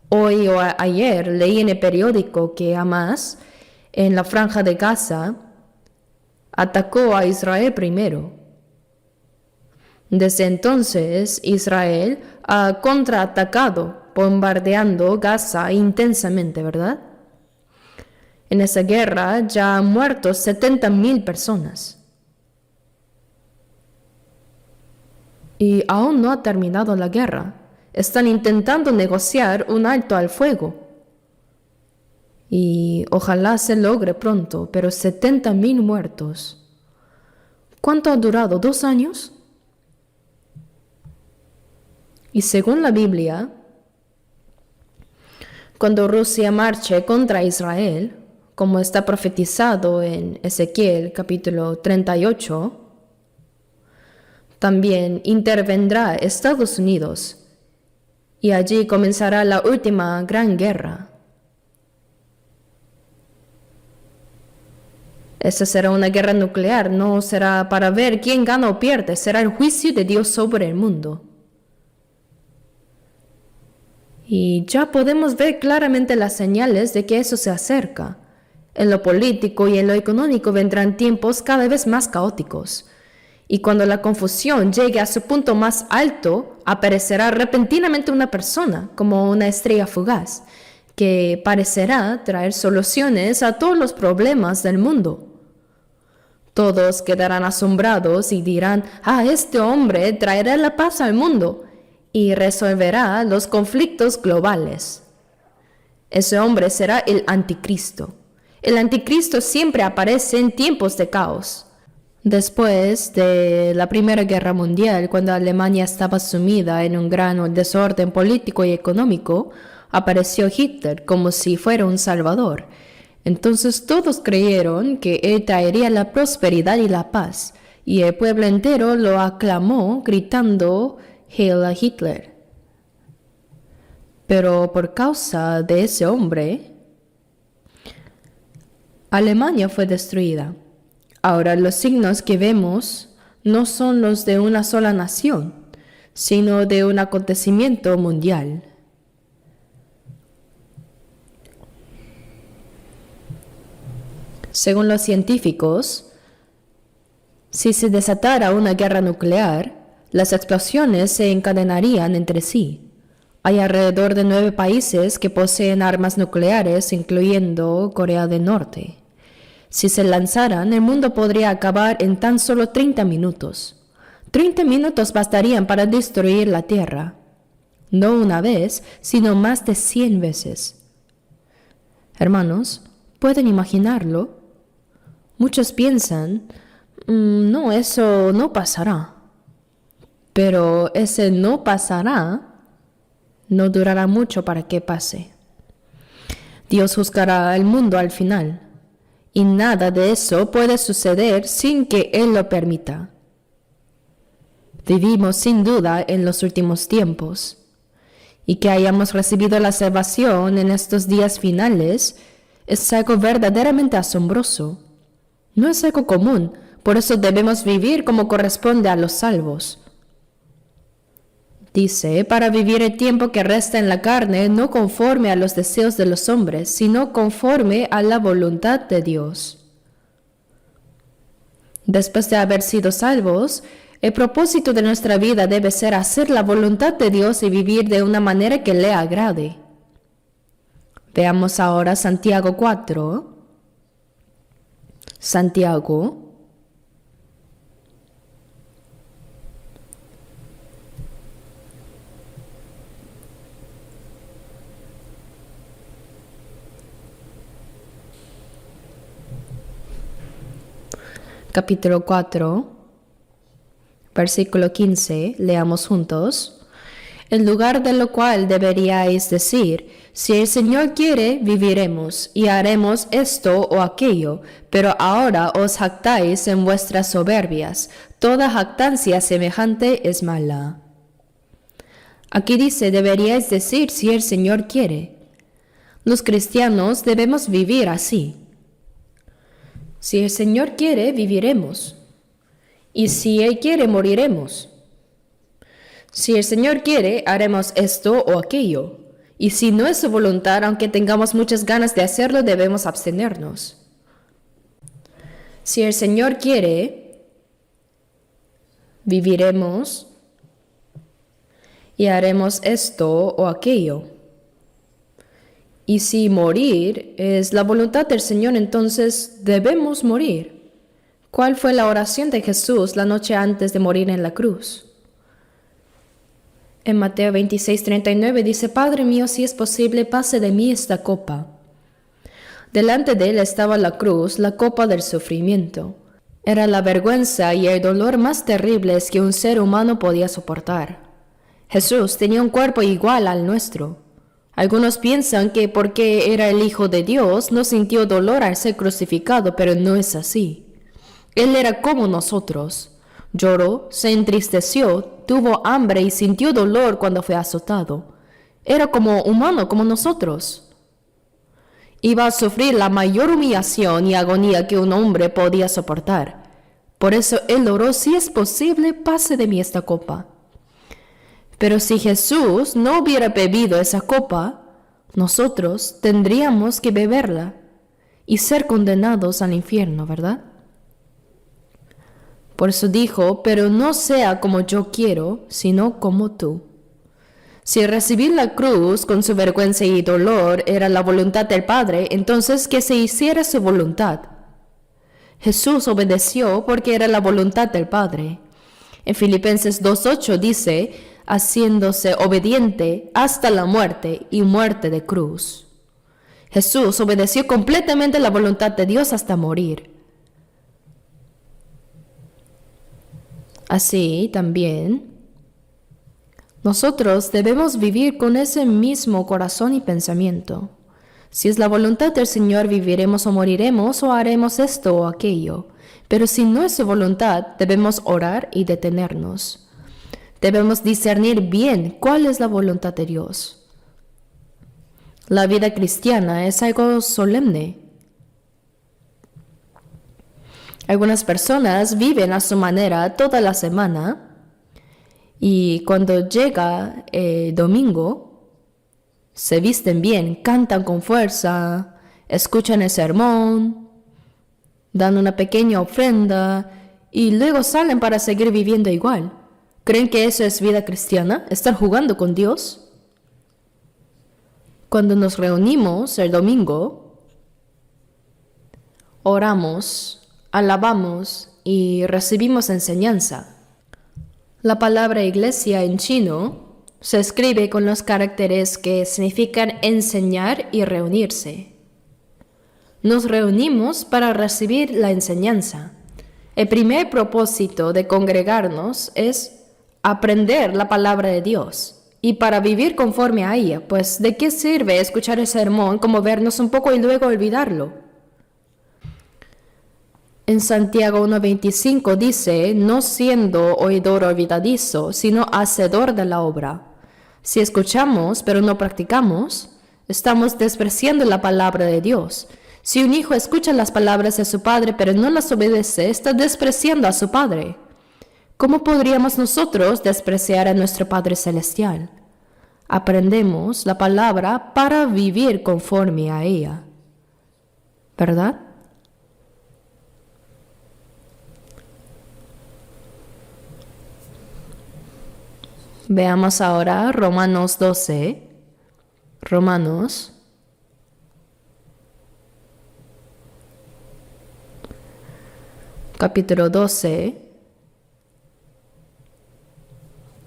Hoy o ayer leí en el periódico que Hamas, en la franja de Gaza, atacó a Israel primero. Desde entonces, Israel ha contraatacado, bombardeando Gaza intensamente, ¿verdad? En esa guerra ya han muerto 70,000 personas. Y aún no ha terminado la guerra. Están intentando negociar un alto al fuego. Y ojalá se logre pronto, pero 70,000 muertos. ¿Cuánto ha durado? ¿2 años? Y según la Biblia, cuando Rusia marche contra Israel, como está profetizado en Ezequiel capítulo 38, también intervendrá Estados Unidos. Y allí comenzará la última gran guerra. Esa será una guerra nuclear, no será para ver quién gana o pierde, será el juicio de Dios sobre el mundo. Y ya podemos ver claramente las señales de que eso se acerca. En lo político y en lo económico vendrán tiempos cada vez más caóticos. Y cuando la confusión llegue a su punto más alto, aparecerá repentinamente una persona, como una estrella fugaz, que parecerá traer soluciones a todos los problemas del mundo. Todos quedarán asombrados y dirán, este hombre traerá la paz al mundo y resolverá los conflictos globales. Ese hombre será el anticristo. El anticristo siempre aparece en tiempos de caos. Después de la Primera Guerra Mundial, cuando Alemania estaba sumida en un gran desorden político y económico, apareció Hitler como si fuera un salvador. Entonces todos creyeron que él traería la prosperidad y la paz, y el pueblo entero lo aclamó gritando «Heil a Hitler». Pero por causa de ese hombre, Alemania fue destruida. Ahora los signos que vemos no son los de una sola nación, sino de un acontecimiento mundial. Según los científicos, si se desatara una guerra nuclear, las explosiones se encadenarían entre sí. Hay alrededor de 9 países que poseen armas nucleares, incluyendo Corea del Norte. Si se lanzaran, el mundo podría acabar en tan solo 30 minutos. 30 minutos bastarían para destruir la Tierra. No una vez, sino más de 100 veces. Hermanos, ¿pueden imaginarlo? Muchos piensan, no, eso no pasará. Pero ese no pasará no durará mucho para que pase. Dios juzgará al mundo al final. Y nada de eso puede suceder sin que Él lo permita. Vivimos sin duda en los últimos tiempos, y que hayamos recibido la salvación en estos días finales es algo verdaderamente asombroso. No es algo común, por eso debemos vivir como corresponde a los salvos. Dice, para vivir el tiempo que resta en la carne, no conforme a los deseos de los hombres, sino conforme a la voluntad de Dios. Después de haber sido salvos, el propósito de nuestra vida debe ser hacer la voluntad de Dios y vivir de una manera que le agrade. Veamos ahora Santiago 4. Santiago capítulo 4, versículo 15, leamos juntos. En lugar de lo cual deberíais decir, si el Señor quiere, viviremos y haremos esto o aquello, pero ahora os jactáis en vuestras soberbias. Toda jactancia semejante es mala. Aquí dice, deberíais decir si el Señor quiere. Los cristianos debemos vivir así. Si el Señor quiere, viviremos. Y si Él quiere, moriremos. Si el Señor quiere, haremos esto o aquello. Y si no es su voluntad, aunque tengamos muchas ganas de hacerlo, debemos abstenernos. Si el Señor quiere, viviremos y haremos esto o aquello. Y si morir es la voluntad del Señor, entonces debemos morir. ¿Cuál fue la oración de Jesús la noche antes de morir en la cruz? En Mateo 26:39 dice, Padre mío, si es posible, pase de mí esta copa. Delante de él estaba la cruz, la copa del sufrimiento. Era la vergüenza y el dolor más terribles que un ser humano podía soportar. Jesús tenía un cuerpo igual al nuestro. Algunos piensan que porque era el Hijo de Dios no sintió dolor al ser crucificado, pero no es así. Él era como nosotros. Lloró, se entristeció, tuvo hambre y sintió dolor cuando fue azotado. Era como humano, como nosotros. Iba a sufrir la mayor humillación y agonía que un hombre podía soportar. Por eso él oró, si es posible, pase de mí esta copa. Pero si Jesús no hubiera bebido esa copa, nosotros tendríamos que beberla y ser condenados al infierno, ¿verdad? Por eso dijo, pero no sea como yo quiero, sino como tú. Si recibir la cruz con su vergüenza y dolor era la voluntad del Padre, entonces que se hiciera su voluntad. Jesús obedeció porque era la voluntad del Padre. En Filipenses 2:8 dice, haciéndose obediente hasta la muerte y muerte de cruz. Jesús obedeció completamente la voluntad de Dios hasta morir. Así también, nosotros debemos vivir con ese mismo corazón y pensamiento. Si es la voluntad del Señor, viviremos o moriremos o haremos esto o aquello. Pero si no es su voluntad, debemos orar y detenernos. Debemos discernir bien cuál es la voluntad de Dios. La vida cristiana es algo solemne. Algunas personas viven a su manera toda la semana y cuando llega el domingo, se visten bien, cantan con fuerza, escuchan el sermón, dan una pequeña ofrenda y luego salen para seguir viviendo igual. ¿Creen que eso es vida cristiana? ¿Estar jugando con Dios? Cuando nos reunimos el domingo, oramos, alabamos y recibimos enseñanza. La palabra iglesia en chino se escribe con los caracteres que significan enseñar y reunirse. Nos reunimos para recibir la enseñanza. El primer propósito de congregarnos es aprender la palabra de Dios y para vivir conforme a ella, pues ¿de qué sirve escuchar el sermón como vernos un poco y luego olvidarlo? En Santiago 1:25 dice, no siendo oidor olvidadizo, sino hacedor de la obra. Si escuchamos pero no practicamos, estamos despreciando la palabra de Dios. Si un hijo escucha las palabras de su padre pero no las obedece, está despreciando a su padre. ¿Cómo podríamos nosotros despreciar a nuestro Padre Celestial? Aprendemos la palabra para vivir conforme a ella, ¿verdad? Veamos ahora Romanos 12. Romanos capítulo 12,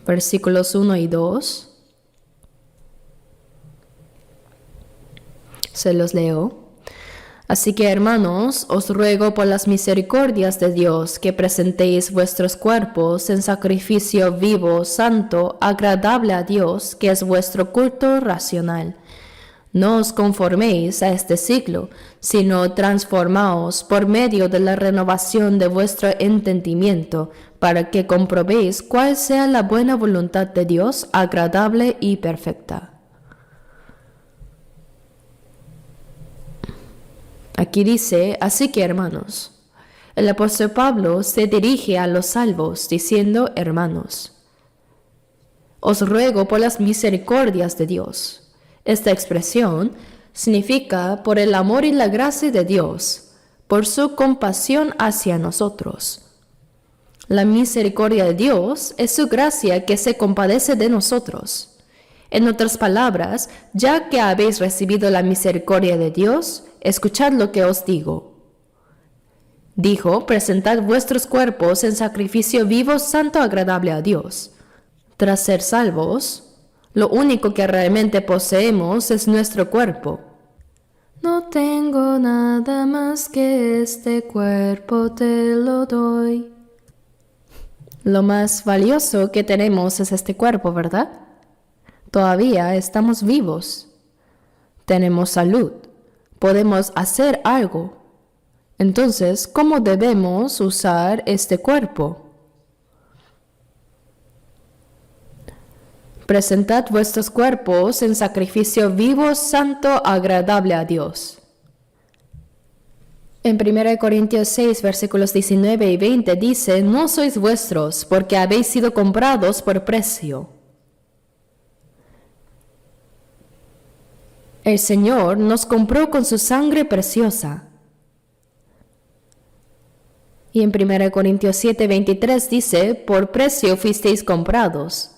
versículos 1 y 2. Se los leo. Así que, hermanos, os ruego por las misericordias de Dios que presentéis vuestros cuerpos en sacrificio vivo, santo, agradable a Dios, que es vuestro culto racional. No os conforméis a este siglo, sino transformaos por medio de la renovación de vuestro entendimiento, para que comprobéis cuál sea la buena voluntad de Dios, agradable y perfecta. Aquí dice, así que hermanos, el apóstol Pablo se dirige a los salvos diciendo, hermanos, os ruego por las misericordias de Dios. Esta expresión significa por el amor y la gracia de Dios, por su compasión hacia nosotros. La misericordia de Dios es su gracia que se compadece de nosotros. En otras palabras, ya que habéis recibido la misericordia de Dios, escuchad lo que os digo. Dijo, presentad vuestros cuerpos en sacrificio vivo, santo, agradable a Dios. Tras ser salvos, lo único que realmente poseemos es nuestro cuerpo. No tengo nada más que este cuerpo, te lo doy. Lo más valioso que tenemos es este cuerpo, ¿verdad? Todavía estamos vivos. Tenemos salud. Podemos hacer algo. Entonces, ¿cómo debemos usar este cuerpo? Presentad vuestros cuerpos en sacrificio vivo, santo, agradable a Dios. En 1 Corintios 6, versículos 19 y 20 dice, no sois vuestros, porque habéis sido comprados por precio. El Señor nos compró con su sangre preciosa. Y en 1 Corintios 7:23 dice, por precio fuisteis comprados.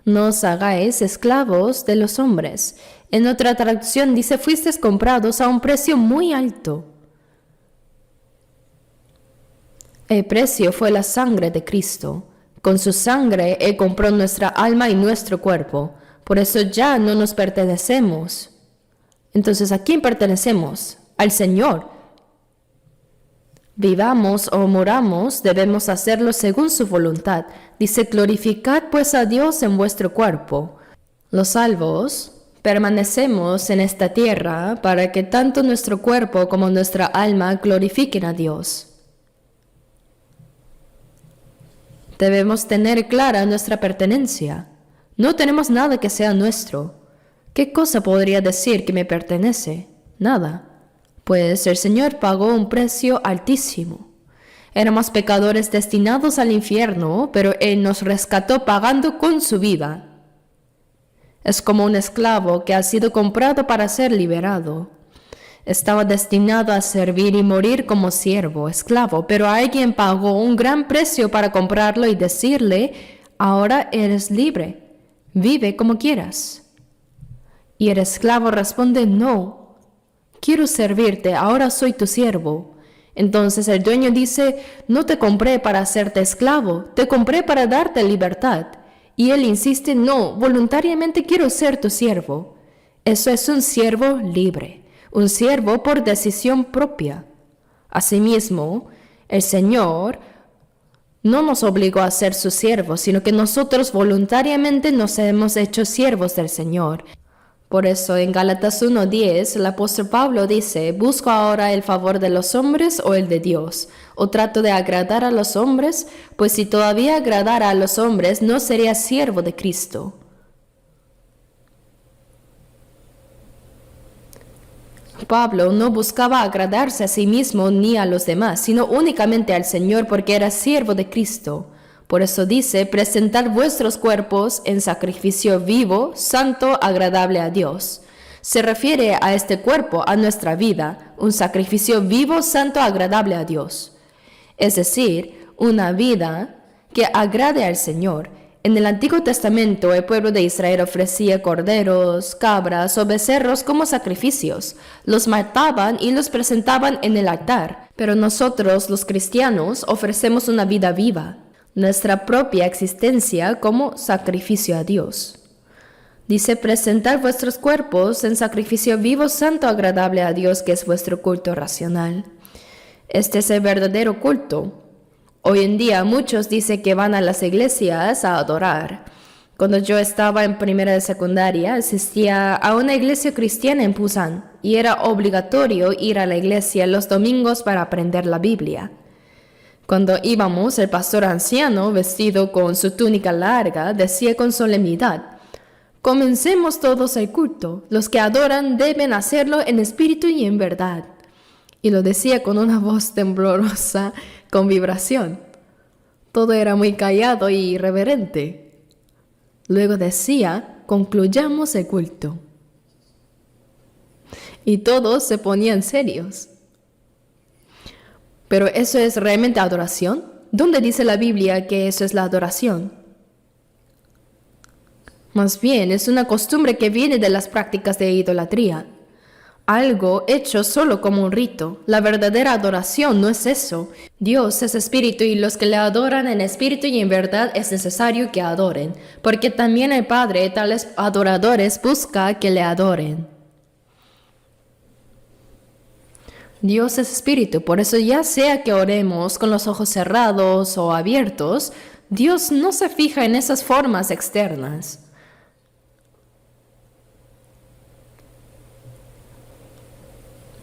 No os hagáis esclavos de los hombres. En otra traducción dice, fuisteis comprados a un precio muy alto. El precio fue la sangre de Cristo. Con su sangre Él compró nuestra alma y nuestro cuerpo. Por eso ya no nos pertenecemos. Entonces, ¿a quién pertenecemos? Al Señor. Vivamos o moramos, debemos hacerlo según su voluntad. Dice, glorificad pues a Dios en vuestro cuerpo. Los salvos permanecemos en esta tierra para que tanto nuestro cuerpo como nuestra alma glorifiquen a Dios. Debemos tener clara nuestra pertenencia. No tenemos nada que sea nuestro. ¿Qué cosa podría decir que me pertenece? Nada. Pues el Señor pagó un precio altísimo. Éramos pecadores destinados al infierno, pero Él nos rescató pagando con su vida. Es como un esclavo que ha sido comprado para ser liberado. Estaba destinado a servir y morir como siervo, esclavo, pero alguien pagó un gran precio para comprarlo y decirle, ahora eres libre, vive como quieras. Y el esclavo responde, no. Quiero servirte, ahora soy tu siervo. Entonces el dueño dice, no te compré para hacerte esclavo, te compré para darte libertad. Y él insiste, no, voluntariamente quiero ser tu siervo. Eso es un siervo libre, un siervo por decisión propia. Asimismo, el Señor no nos obligó a ser sus siervos, sino que nosotros voluntariamente nos hemos hecho siervos del Señor. Por eso en Gálatas 1:10 el apóstol Pablo dice, ¿busco ahora el favor de los hombres o el de Dios? ¿O trato de agradar a los hombres? Pues si todavía agradara a los hombres, no sería siervo de Cristo. Pablo no buscaba agradarse a sí mismo ni a los demás, sino únicamente al Señor porque era siervo de Cristo. Por eso dice, presentad vuestros cuerpos en sacrificio vivo, santo, agradable a Dios. Se refiere a este cuerpo, a nuestra vida, un sacrificio vivo, santo, agradable a Dios. Es decir, una vida que agrade al Señor. En el Antiguo Testamento, el pueblo de Israel ofrecía corderos, cabras o becerros como sacrificios. Los mataban y los presentaban en el altar. Pero nosotros, los cristianos, ofrecemos una vida viva, nuestra propia existencia como sacrificio a Dios. Dice, presentar vuestros cuerpos en sacrificio vivo, santo, agradable a Dios, que es vuestro culto racional. Este es el verdadero culto. Hoy en día muchos dicen que van a las iglesias a adorar. Cuando yo estaba en primera de secundaria, asistía a una iglesia cristiana en Busan y era obligatorio ir a la iglesia los domingos para aprender la Biblia. Cuando íbamos, el pastor anciano, vestido con su túnica larga, decía con solemnidad, comencemos todos el culto. Los que adoran deben hacerlo en espíritu y en verdad. Y lo decía con una voz temblorosa, con vibración. Todo era muy callado y irreverente. Luego decía, concluyamos el culto. Y todos se ponían serios. ¿Pero eso es realmente adoración? ¿Dónde dice la Biblia que eso es la adoración? Más bien, es una costumbre que viene de las prácticas de idolatría. Algo hecho solo como un rito. La verdadera adoración no es eso. Dios es espíritu y los que le adoran en espíritu y en verdad es necesario que adoren, porque también el Padre tales adoradores busca que le adoren. Dios es espíritu, por eso ya sea que oremos con los ojos cerrados o abiertos, Dios no se fija en esas formas externas.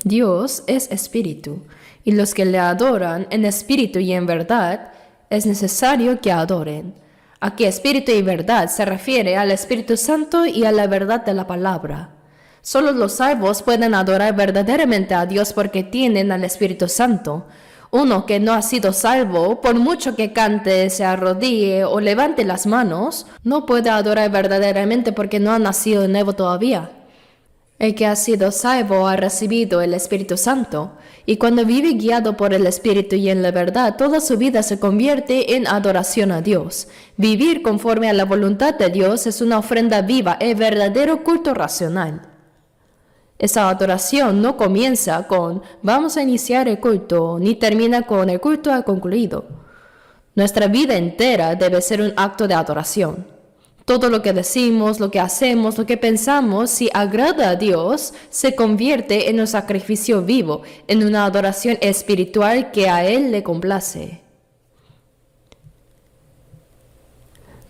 Dios es espíritu, y los que le adoran en espíritu y en verdad, es necesario que adoren. Aquí espíritu y verdad se refiere al Espíritu Santo y a la verdad de la palabra. Solo los salvos pueden adorar verdaderamente a Dios porque tienen al Espíritu Santo. Uno que no ha sido salvo, por mucho que cante, se arrodille o levante las manos, no puede adorar verdaderamente porque no ha nacido de nuevo todavía. El que ha sido salvo ha recibido el Espíritu Santo, y cuando vive guiado por el Espíritu y en la verdad, toda su vida se convierte en adoración a Dios. Vivir conforme a la voluntad de Dios es una ofrenda viva, el verdadero culto racional. Esa adoración no comienza con vamos a iniciar el culto, ni termina con el culto ha concluido. Nuestra vida entera debe ser un acto de adoración. Todo lo que decimos, lo que hacemos, lo que pensamos, si agrada a Dios, se convierte en un sacrificio vivo, en una adoración espiritual que a Él le complace.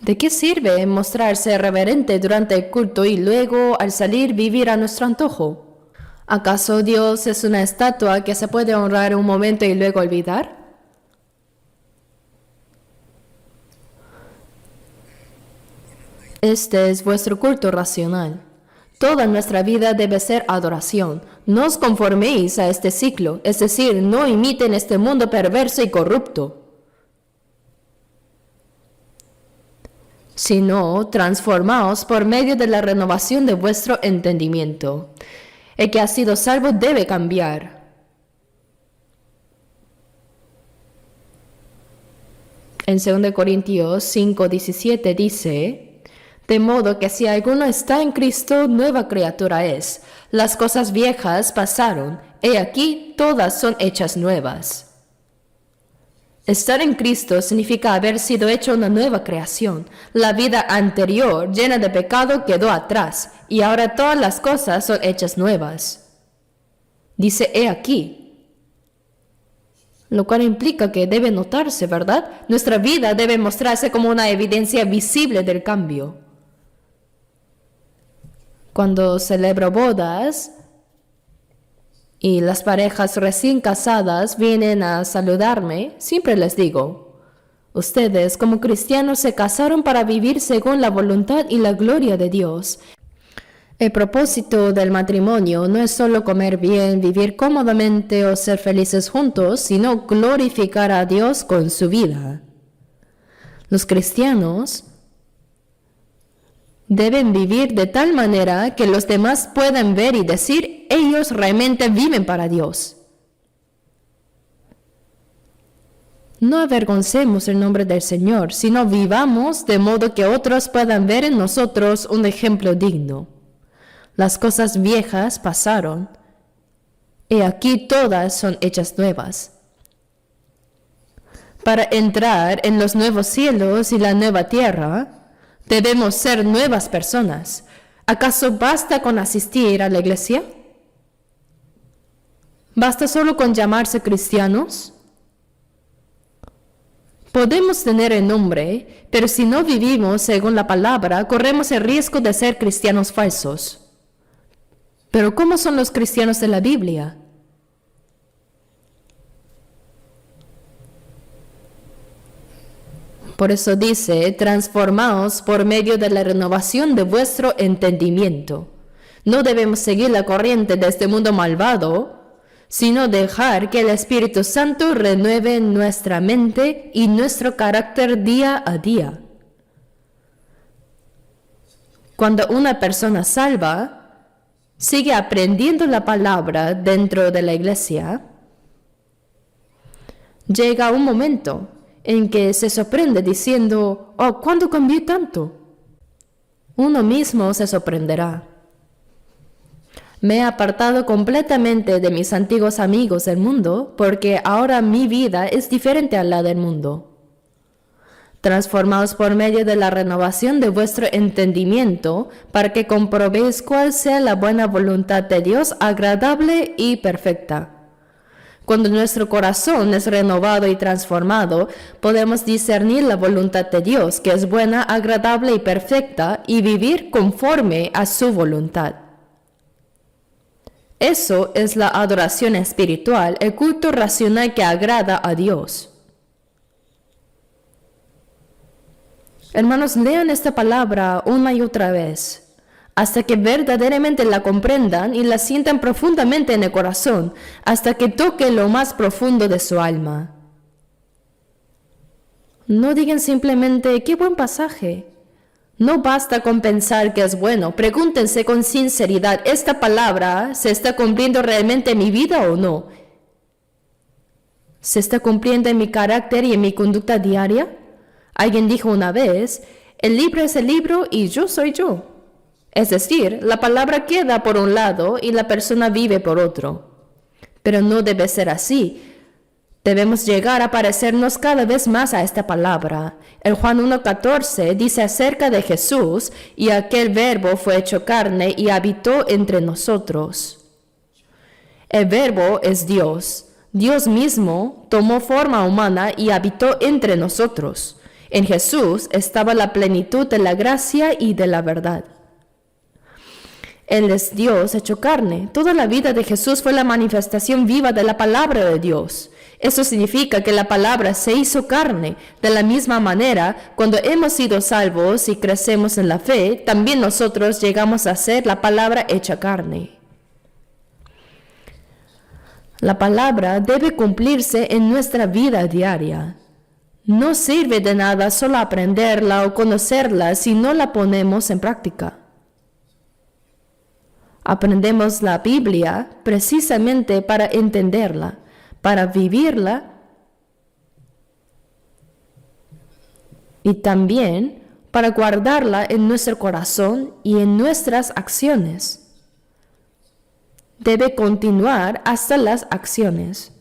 ¿De qué sirve mostrarse reverente durante el culto y luego, al salir, vivir a nuestro antojo? ¿Acaso Dios es una estatua que se puede honrar un momento y luego olvidar? Este es vuestro culto racional. Toda nuestra vida debe ser adoración. No os conforméis a este ciclo, es decir, no imiten este mundo perverso y corrupto, sino transformaos por medio de la renovación de vuestro entendimiento. El que ha sido salvo debe cambiar. En 2 Corintios 5:17 dice: de modo que si alguno está en Cristo, nueva criatura es. Las cosas viejas pasaron, he aquí todas son hechas nuevas. Estar en Cristo significa haber sido hecho una nueva creación. La vida anterior, llena de pecado, quedó atrás, y ahora todas las cosas son hechas nuevas. Dice, he aquí. Lo cual implica que debe notarse, ¿verdad? Nuestra vida debe mostrarse como una evidencia visible del cambio. Cuando celebro bodas y las parejas recién casadas vienen a saludarme, siempre les digo, ustedes como cristianos se casaron para vivir según la voluntad y la gloria de Dios. El propósito del matrimonio no es solo comer bien, vivir cómodamente o ser felices juntos, sino glorificar a Dios con su vida. Los cristianos deben vivir de tal manera que los demás puedan ver y decir, ellos realmente viven para Dios. No avergoncemos el nombre del Señor, sino vivamos de modo que otros puedan ver en nosotros un ejemplo digno. Las cosas viejas pasaron, y aquí todas son hechas nuevas. Para entrar en los nuevos cielos y la nueva tierra, debemos ser nuevas personas. ¿Acaso basta con asistir a la iglesia? ¿Basta solo con llamarse cristianos? Podemos tener el nombre, pero si no vivimos según la palabra, corremos el riesgo de ser cristianos falsos. ¿Pero cómo son los cristianos de la Biblia? Por eso dice, transformaos por medio de la renovación de vuestro entendimiento. No debemos seguir la corriente de este mundo malvado, sino dejar que el Espíritu Santo renueve nuestra mente y nuestro carácter día a día. Cuando una persona salva sigue aprendiendo la palabra dentro de la iglesia, llega un momento en que se sorprende diciendo, oh, ¿cuándo cambié tanto? Uno mismo se sorprenderá. Me he apartado completamente de mis antiguos amigos del mundo porque ahora mi vida es diferente a la del mundo. Transformaos por medio de la renovación de vuestro entendimiento para que comprobéis cuál sea la buena voluntad de Dios, agradable y perfecta. Cuando nuestro corazón es renovado y transformado, podemos discernir la voluntad de Dios, que es buena, agradable y perfecta, y vivir conforme a su voluntad. Eso es la adoración espiritual, el culto racional que agrada a Dios. Hermanos, lean esta palabra una y otra vez, hasta que verdaderamente la comprendan y la sientan profundamente en el corazón, hasta que toque lo más profundo de su alma. No digan simplemente, ¡qué buen pasaje! No basta con pensar que es bueno. Pregúntense con sinceridad, ¿esta palabra se está cumpliendo realmente en mi vida o no? ¿Se está cumpliendo en mi carácter y en mi conducta diaria? Alguien dijo una vez, el libro es el libro y yo soy yo. Es decir, la palabra queda por un lado y la persona vive por otro. Pero no debe ser así. Debemos llegar a parecernos cada vez más a esta palabra. El Juan 1:14 dice acerca de Jesús, y aquel verbo fue hecho carne y habitó entre nosotros. El verbo es Dios. Dios mismo tomó forma humana y habitó entre nosotros. En Jesús estaba la plenitud de la gracia y de la verdad. Él es Dios hecho carne. Toda la vida de Jesús fue la manifestación viva de la palabra de Dios. Eso significa que la palabra se hizo carne. De la misma manera, cuando hemos sido salvos y crecemos en la fe, también nosotros llegamos a ser la palabra hecha carne. La palabra debe cumplirse en nuestra vida diaria. No sirve de nada solo aprenderla o conocerla si no la ponemos en práctica. Aprendemos la Biblia precisamente para entenderla, para vivirla y también para guardarla en nuestro corazón y en nuestras acciones. Debe continuar hasta las acciones.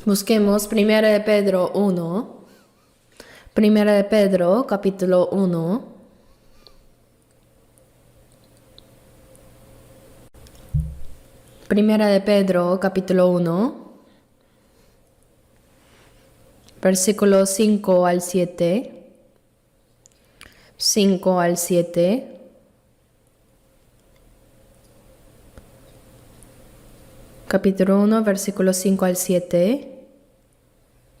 Busquemos 1 de Pedro 1. 1 de Pedro, capítulo 1. Primera de Pedro, capítulo 1. Versículos 5 al 7. 5 al 7. Capítulo 1, versículos 5 al 7.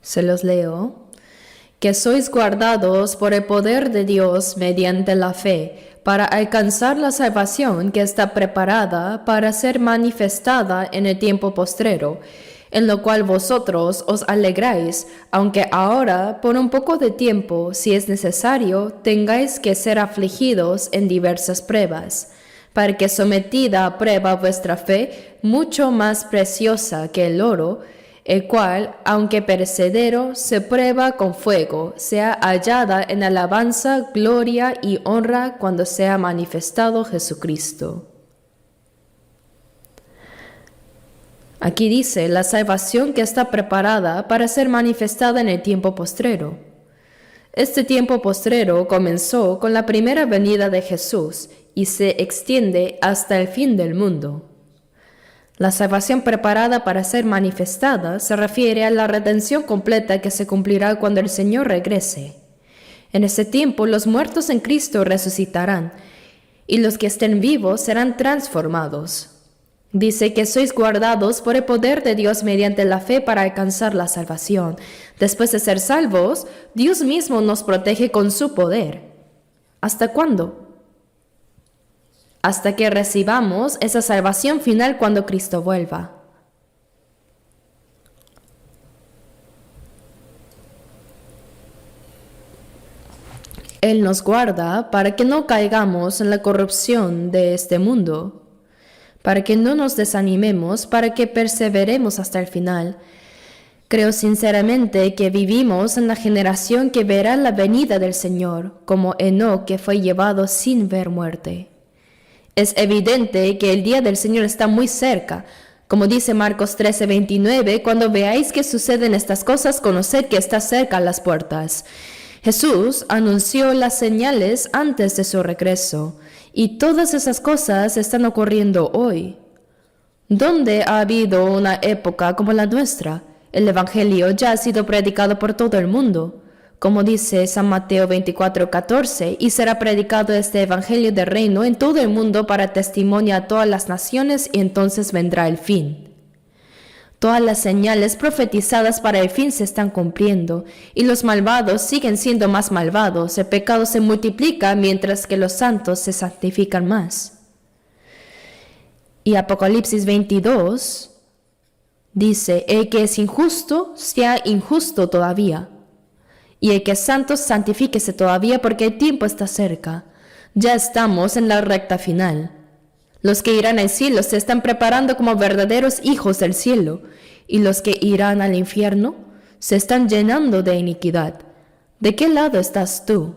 Se los leo. Que sois guardados por el poder de Dios mediante la fe, para alcanzar la salvación que está preparada para ser manifestada en el tiempo postrero, en lo cual vosotros os alegráis, aunque ahora, por un poco de tiempo, si es necesario, tengáis que ser afligidos en diversas pruebas, para que sometida a prueba vuestra fe, mucho más preciosa que el oro, el cual, aunque perecedero, se prueba con fuego, sea hallada en alabanza, gloria y honra cuando sea manifestado Jesucristo. Aquí dice la salvación que está preparada para ser manifestada en el tiempo postrero. Este tiempo postrero comenzó con la primera venida de Jesús y se extiende hasta el fin del mundo. La salvación preparada para ser manifestada se refiere a la redención completa que se cumplirá cuando el Señor regrese. En ese tiempo los muertos en Cristo resucitarán y los que estén vivos serán transformados. Dice que sois guardados por el poder de Dios mediante la fe para alcanzar la salvación. Después de ser salvos, Dios mismo nos protege con su poder. ¿Hasta cuándo? Hasta que recibamos esa salvación final cuando Cristo vuelva. Él nos guarda para que no caigamos en la corrupción de este mundo, para que no nos desanimemos, para que perseveremos hasta el final. Creo sinceramente que vivimos en la generación que verá la venida del Señor, como Enoc, que fue llevado sin ver muerte. Es evidente que el día del Señor está muy cerca. Como dice Marcos 13:29, cuando veáis que suceden estas cosas, conoced que está cerca a las puertas. Jesús anunció las señales antes de su regreso, y todas esas cosas están ocurriendo hoy. ¿Dónde ha habido una época como la nuestra? El Evangelio ya ha sido predicado por todo el mundo. Como dice San Mateo 24:14, y será predicado este Evangelio del reino en todo el mundo para testimonio a todas las naciones, y entonces vendrá el fin. Todas las señales profetizadas para el fin se están cumpliendo, y los malvados siguen siendo más malvados, el pecado se multiplica mientras que los santos se santifican más. Y Apocalipsis 22 Dice, el que es injusto, sea injusto todavía. Y el que es santo, santifíquese todavía porque el tiempo está cerca. Ya estamos en la recta final. Los que irán al cielo se están preparando como verdaderos hijos del cielo, y los que irán al infierno se están llenando de iniquidad. ¿De qué lado estás tú?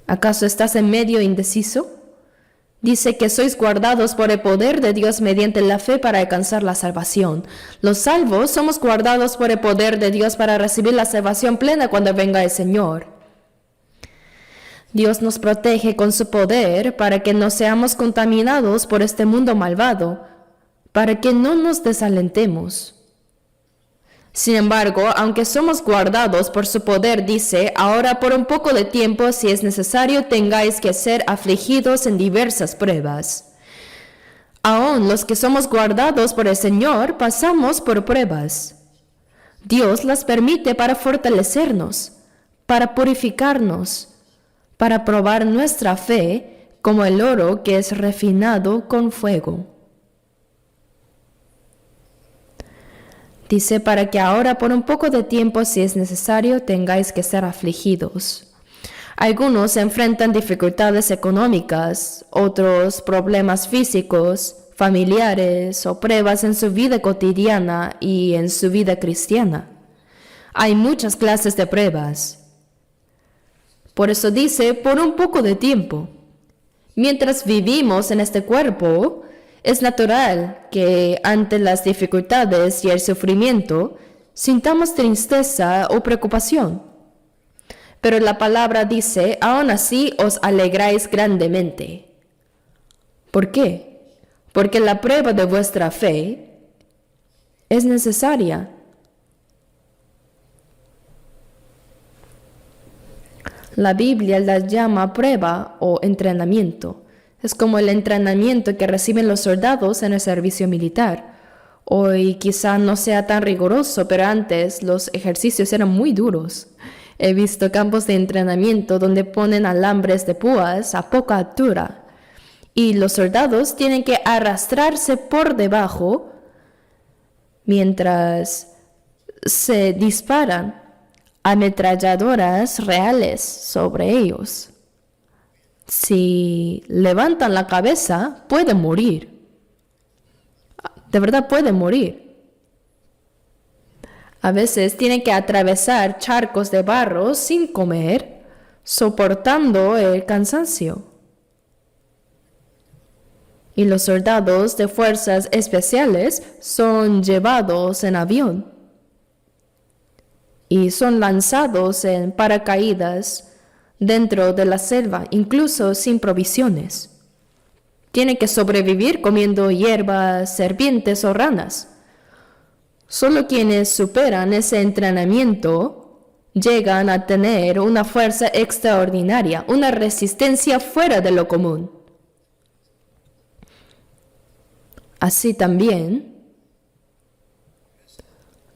¿Acaso estás en medio indeciso? Dice que sois guardados por el poder de Dios mediante la fe para alcanzar la salvación. Los salvos somos guardados por el poder de Dios para recibir la salvación plena cuando venga el Señor. Dios nos protege con su poder para que no seamos contaminados por este mundo malvado, para que no nos desalentemos. Sin embargo, aunque somos guardados por su poder, dice, ahora por un poco de tiempo, si es necesario, tengáis que ser afligidos en diversas pruebas. Aún los que somos guardados por el Señor pasamos por pruebas. Dios las permite para fortalecernos, para purificarnos, para probar nuestra fe como el oro que es refinado con fuego. Dice, para que ahora por un poco de tiempo, si es necesario, tengáis que ser afligidos. Algunos enfrentan dificultades económicas, otros problemas físicos, familiares o pruebas en su vida cotidiana y en su vida cristiana. Hay muchas clases de pruebas. Por eso dice, por un poco de tiempo. Mientras vivimos en este cuerpo, es natural que ante las dificultades y el sufrimiento sintamos tristeza o preocupación. Pero la palabra dice, aún así os alegráis grandemente. ¿Por qué? Porque la prueba de vuestra fe es necesaria. La Biblia la llama prueba o entrenamiento. Es como el entrenamiento que reciben los soldados en el servicio militar. Hoy quizá no sea tan riguroso, pero antes los ejercicios eran muy duros. He visto campos de entrenamiento donde ponen alambres de púas a poca altura y los soldados tienen que arrastrarse por debajo mientras se disparan ametralladoras reales sobre ellos. Si levantan la cabeza, pueden morir. De verdad pueden morir. A veces tienen que atravesar charcos de barro sin comer, soportando el cansancio. Y los soldados de fuerzas especiales son llevados en avión y son lanzados en paracaídas dentro de la selva, incluso sin provisiones. Tienen que sobrevivir comiendo hierbas, serpientes o ranas. Solo quienes superan ese entrenamiento llegan a tener una fuerza extraordinaria, una resistencia fuera de lo común. Así también,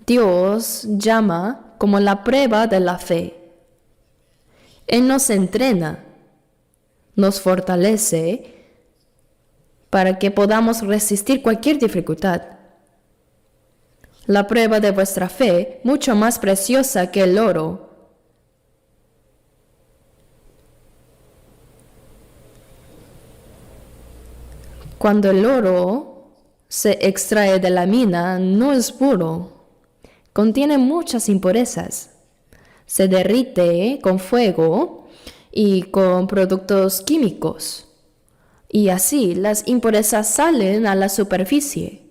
Dios llama como la prueba de la fe. Él nos entrena, nos fortalece para que podamos resistir cualquier dificultad. La prueba de vuestra fe, mucho más preciosa que el oro. Cuando el oro se extrae de la mina, no es puro. Contiene muchas impurezas. Se derrite con fuego y con productos químicos. Y así las impurezas salen a la superficie.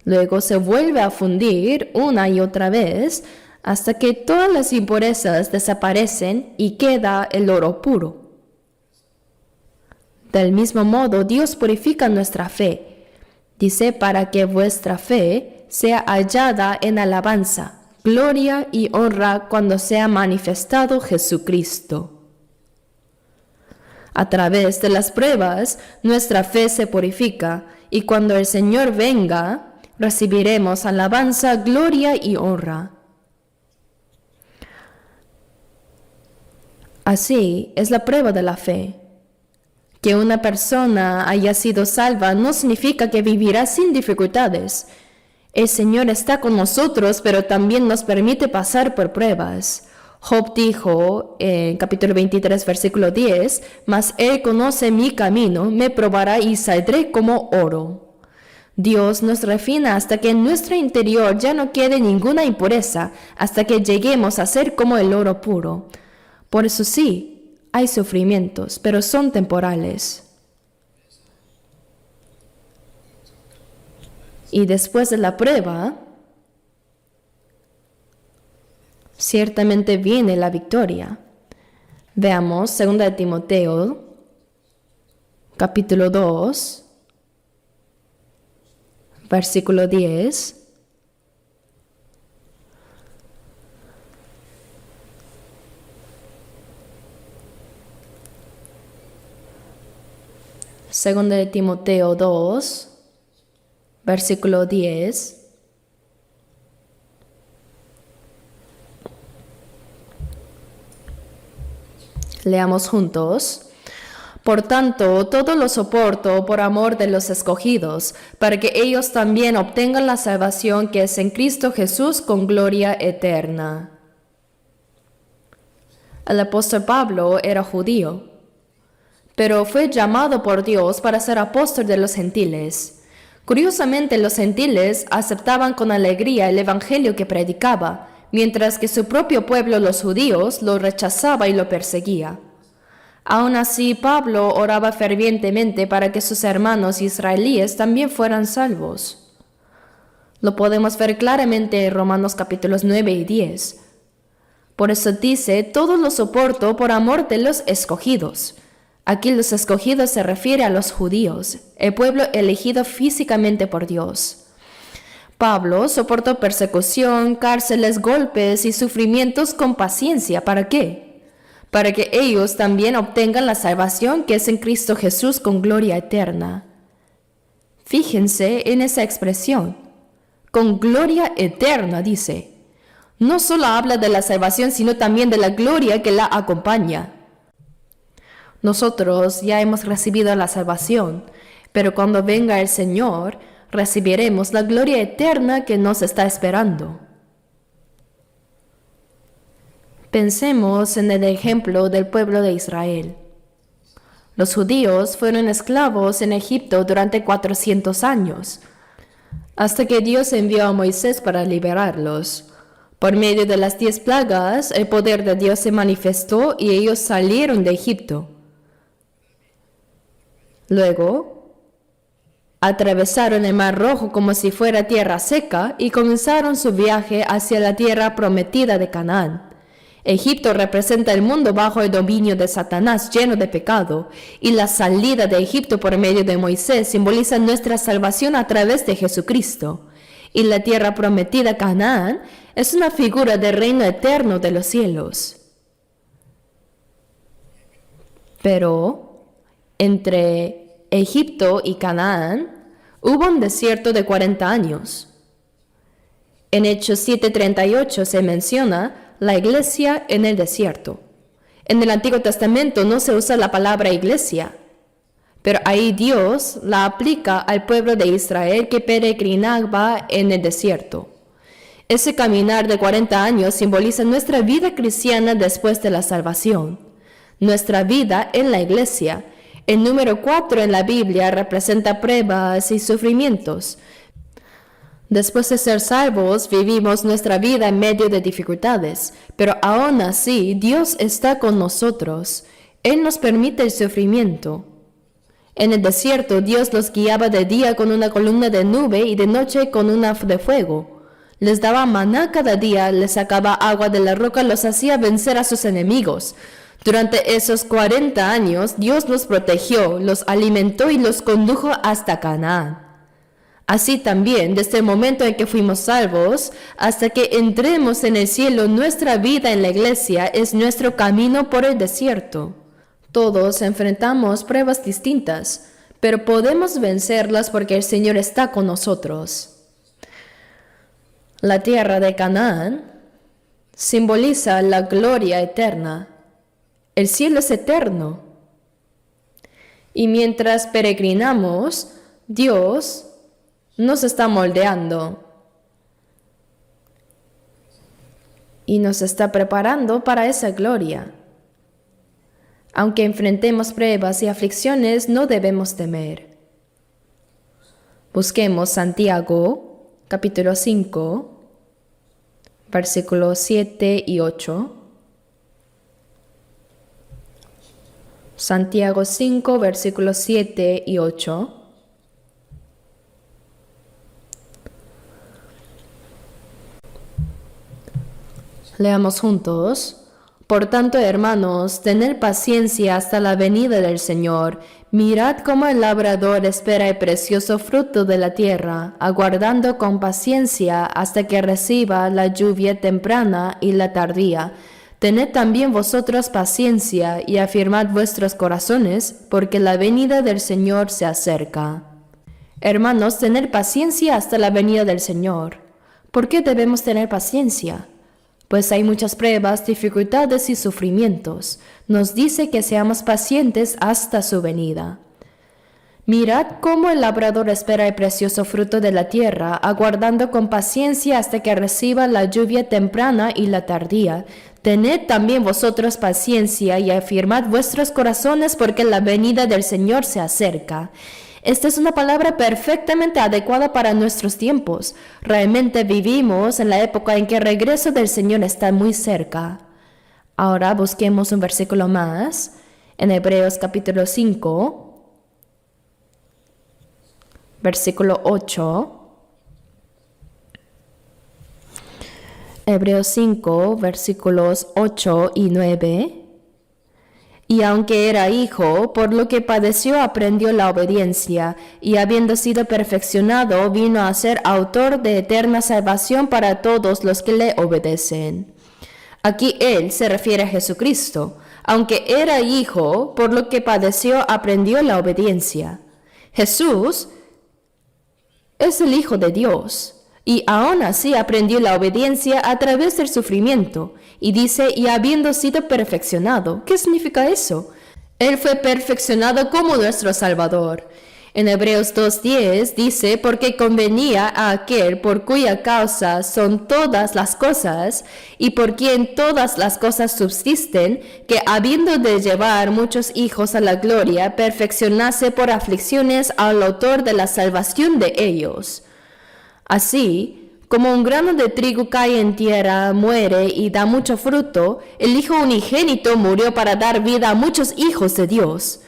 Luego se vuelve a fundir una y otra vez hasta que todas las impurezas desaparecen y queda el oro puro. Del mismo modo, Dios purifica nuestra fe. Dice, para que vuestra fe sea hallada en alabanza, gloria y honra cuando sea manifestado Jesucristo. A través de las pruebas, nuestra fe se purifica y cuando el Señor venga, recibiremos alabanza, gloria y honra. Así es la prueba de la fe. Que una persona haya sido salva no significa que vivirá sin dificultades. El Señor está con nosotros, pero también nos permite pasar por pruebas. Job dijo en capítulo 23, versículo 10, «Mas Él conoce mi camino, me probará y saldré como oro». Dios nos refina hasta que en nuestro interior ya no quede ninguna impureza, hasta que lleguemos a ser como el oro puro. Por eso sí, hay sufrimientos, pero son temporales. Y después de la prueba, ciertamente viene la victoria. Veamos 2 de Timoteo, capítulo 2, versículo 10. Segunda de Timoteo 2, versículo 10. Leamos juntos. Por tanto, todo lo soporto por amor de los escogidos, para que ellos también obtengan la salvación que es en Cristo Jesús con gloria eterna. El apóstol Pablo era judío, pero fue llamado por Dios para ser apóstol de los gentiles. Curiosamente, los gentiles aceptaban con alegría el evangelio que predicaba, mientras que su propio pueblo, los judíos, lo rechazaba y lo perseguía. Aún así, Pablo oraba fervientemente para que sus hermanos israelíes también fueran salvos. Lo podemos ver claramente en Romanos capítulos 9 y 10. Por eso dice, todo lo soporto por amor de los escogidos. Aquí los escogidos se refiere a los judíos, el pueblo elegido físicamente por Dios. Pablo soportó persecución, cárceles, golpes y sufrimientos con paciencia. ¿Para qué? Para que ellos también obtengan la salvación que es en Cristo Jesús con gloria eterna. Fíjense en esa expresión. Con gloria eterna, dice. No solo habla de la salvación, sino también de la gloria que la acompaña. Nosotros ya hemos recibido la salvación, pero cuando venga el Señor, recibiremos la gloria eterna que nos está esperando. Pensemos en el ejemplo del pueblo de Israel. Los judíos fueron esclavos en Egipto durante 400 años, hasta que Dios envió a Moisés para liberarlos. Por medio de las 10 plagas, el poder de Dios se manifestó y ellos salieron de Egipto. Luego, atravesaron el Mar Rojo como si fuera tierra seca y comenzaron su viaje hacia la tierra prometida de Canaán. Egipto representa el mundo bajo el dominio de Satanás lleno de pecado, y la salida de Egipto por medio de Moisés simboliza nuestra salvación a través de Jesucristo. Y la tierra prometida Canaán es una figura del reino eterno de los cielos. Pero entre Egipto y Canaán hubo un desierto de 40 años. En Hechos 7:38 se menciona la iglesia en el desierto. En el Antiguo Testamento no se usa la palabra iglesia, pero ahí Dios la aplica al pueblo de Israel que peregrinaba en el desierto. Ese caminar de 40 años simboliza nuestra vida cristiana después de la salvación, nuestra vida en la iglesia. El número 4 en la Biblia representa pruebas y sufrimientos. Después de ser salvos, vivimos nuestra vida en medio de dificultades, pero aún así Dios está con nosotros. Él nos permite el sufrimiento. En el desierto, Dios los guiaba de día con una columna de nube y de noche con una de fuego. Les daba maná cada día, les sacaba agua de la roca, los hacía vencer a sus enemigos. Durante esos 40 años, Dios los protegió, los alimentó y los condujo hasta Canaán. Así también, desde el momento en que fuimos salvos, hasta que entremos en el cielo, nuestra vida en la iglesia es nuestro camino por el desierto. Todos enfrentamos pruebas distintas, pero podemos vencerlas porque el Señor está con nosotros. La tierra de Canaán simboliza la gloria eterna. El cielo es eterno. Y mientras peregrinamos, Dios nos está moldeando y nos está preparando para esa gloria. Aunque enfrentemos pruebas y aflicciones, no debemos temer. Busquemos Santiago, capítulo 5, versículos 7 y 8. Santiago 5, versículos 7 y 8. Leamos juntos. Por tanto, hermanos, tened paciencia hasta la venida del Señor. Mirad cómo el labrador espera el precioso fruto de la tierra, aguardando con paciencia hasta que reciba la lluvia temprana y la tardía. Tened también vosotros paciencia y afirmad vuestros corazones, porque la venida del Señor se acerca. Hermanos, tened paciencia hasta la venida del Señor. ¿Por qué debemos tener paciencia? Pues hay muchas pruebas, dificultades y sufrimientos. Nos dice que seamos pacientes hasta su venida. Mirad cómo el labrador espera el precioso fruto de la tierra, aguardando con paciencia hasta que reciba la lluvia temprana y la tardía. Tened también vosotros paciencia y afirmad vuestros corazones, porque la venida del Señor se acerca. Esta es una palabra perfectamente adecuada para nuestros tiempos. Realmente vivimos en la época en que el regreso del Señor está muy cerca. Ahora busquemos un versículo más en Hebreos capítulo 5, versículo 8. Hebreos 5, versículos 8 y 9. Y aunque era hijo, por lo que padeció aprendió la obediencia, y habiendo sido perfeccionado, vino a ser autor de eterna salvación para todos los que le obedecen. Aquí él se refiere a Jesucristo. Aunque era hijo, por lo que padeció aprendió la obediencia. Jesús es el Hijo de Dios. Y aún así aprendió la obediencia a través del sufrimiento. Y dice, y habiendo sido perfeccionado. ¿Qué significa eso? Él fue perfeccionado como nuestro Salvador. En Hebreos 2:10 dice, porque convenía a aquel por cuya causa son todas las cosas, y por quien todas las cosas subsisten, que habiendo de llevar muchos hijos a la gloria, perfeccionase por aflicciones al autor de la salvación de ellos. Así, como un grano de trigo cae en tierra, muere y da mucho fruto, el Hijo unigénito murió para dar vida a muchos hijos de Dios.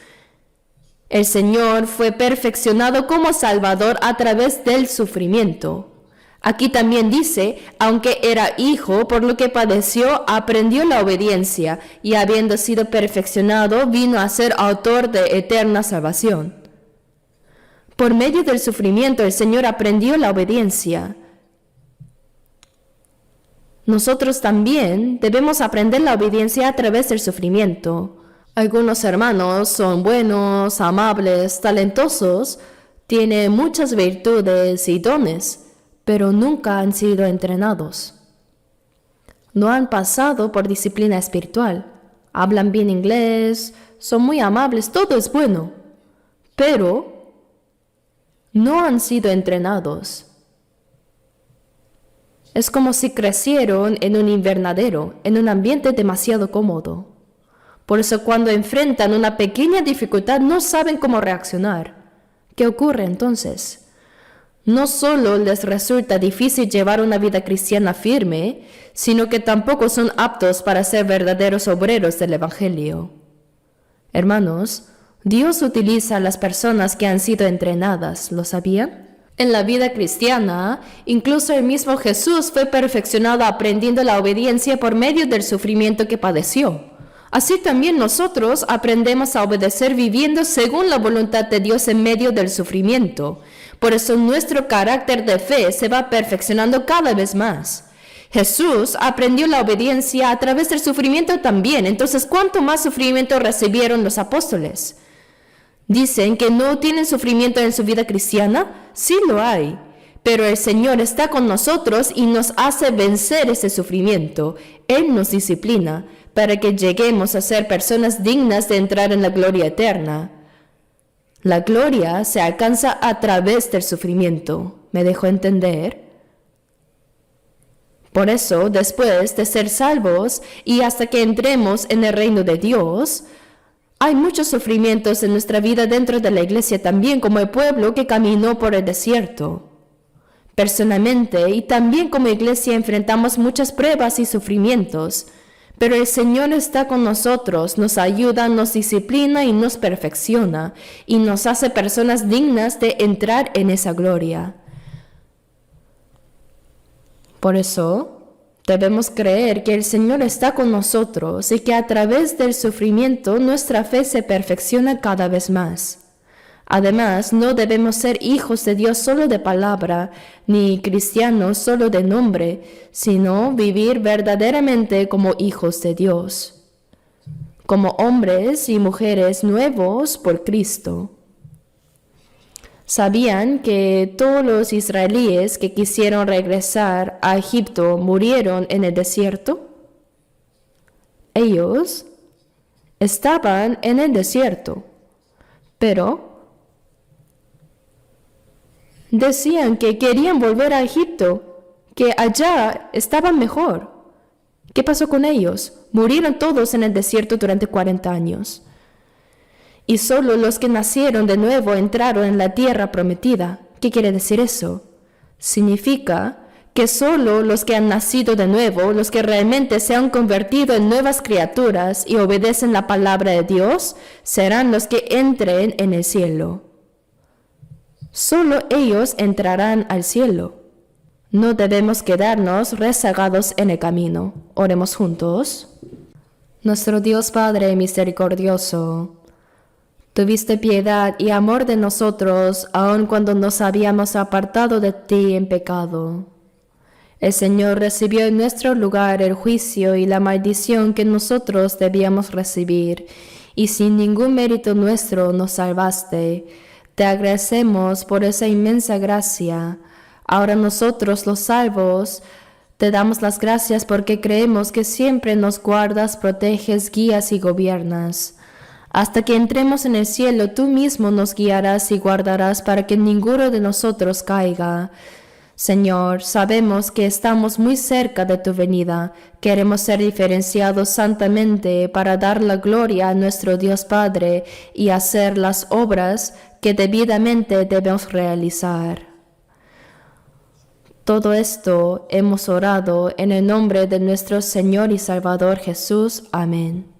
El Señor fue perfeccionado como Salvador a través del sufrimiento. Aquí también dice, aunque era hijo, por lo que padeció, aprendió la obediencia, y habiendo sido perfeccionado, vino a ser autor de eterna salvación. Por medio del sufrimiento, el Señor aprendió la obediencia. Nosotros también debemos aprender la obediencia a través del sufrimiento. Algunos hermanos son buenos, amables, talentosos, tienen muchas virtudes y dones, pero nunca han sido entrenados. No han pasado por disciplina espiritual. Hablan bien inglés, son muy amables, todo es bueno, pero no han sido entrenados. Es como si crecieron en un invernadero, en un ambiente demasiado cómodo. Por eso cuando enfrentan una pequeña dificultad no saben cómo reaccionar. ¿Qué ocurre entonces? No solo les resulta difícil llevar una vida cristiana firme, sino que tampoco son aptos para ser verdaderos obreros del Evangelio. Hermanos, Dios utiliza a las personas que han sido entrenadas, ¿lo sabían? En la vida cristiana, incluso el mismo Jesús fue perfeccionado aprendiendo la obediencia por medio del sufrimiento que padeció. Así también nosotros aprendemos a obedecer viviendo según la voluntad de Dios en medio del sufrimiento. Por eso nuestro carácter de fe se va perfeccionando cada vez más. Jesús aprendió la obediencia a través del sufrimiento también. Entonces, ¿cuánto más sufrimiento recibieron los apóstoles? ¿Dicen que no tienen sufrimiento en su vida cristiana? Sí lo hay. Pero el Señor está con nosotros y nos hace vencer ese sufrimiento. Él nos disciplina para que lleguemos a ser personas dignas de entrar en la gloria eterna. La gloria se alcanza a través del sufrimiento. ¿Me dejo entender? Por eso, después de ser salvos y hasta que entremos en el reino de Dios, hay muchos sufrimientos en nuestra vida dentro de la iglesia también, como el pueblo que caminó por el desierto. Personalmente y también como iglesia enfrentamos muchas pruebas y sufrimientos, pero el Señor está con nosotros, nos ayuda, nos disciplina y nos perfecciona, y nos hace personas dignas de entrar en esa gloria. Por eso, debemos creer que el Señor está con nosotros y que a través del sufrimiento nuestra fe se perfecciona cada vez más. Además, no debemos ser hijos de Dios solo de palabra, ni cristianos solo de nombre, sino vivir verdaderamente como hijos de Dios, como hombres y mujeres nuevos por Cristo. ¿Sabían que todos los israelíes que quisieron regresar a Egipto murieron en el desierto? Ellos estaban en el desierto, pero decían que querían volver a Egipto, que allá estaban mejor. ¿Qué pasó con ellos? Murieron todos en el desierto durante 40 años. Y solo los que nacieron de nuevo entraron en la tierra prometida. ¿Qué quiere decir eso? Significa que solo los que han nacido de nuevo, los que realmente se han convertido en nuevas criaturas y obedecen la palabra de Dios, serán los que entren en el cielo. Solo ellos entrarán al cielo. No debemos quedarnos rezagados en el camino. Oremos juntos. Nuestro Dios Padre misericordioso, tuviste piedad y amor de nosotros, aun cuando nos habíamos apartado de ti en pecado. El Señor recibió en nuestro lugar el juicio y la maldición que nosotros debíamos recibir, y sin ningún mérito nuestro nos salvaste. Te agradecemos por esa inmensa gracia. Ahora nosotros, los salvos, te damos las gracias porque creemos que siempre nos guardas, proteges, guías y gobiernas. Hasta que entremos en el cielo, tú mismo nos guiarás y guardarás para que ninguno de nosotros caiga. Señor, sabemos que estamos muy cerca de tu venida. Queremos ser diferenciados santamente para dar la gloria a nuestro Dios Padre y hacer las obras que debidamente debemos realizar. Todo esto hemos orado en el nombre de nuestro Señor y Salvador Jesús. Amén.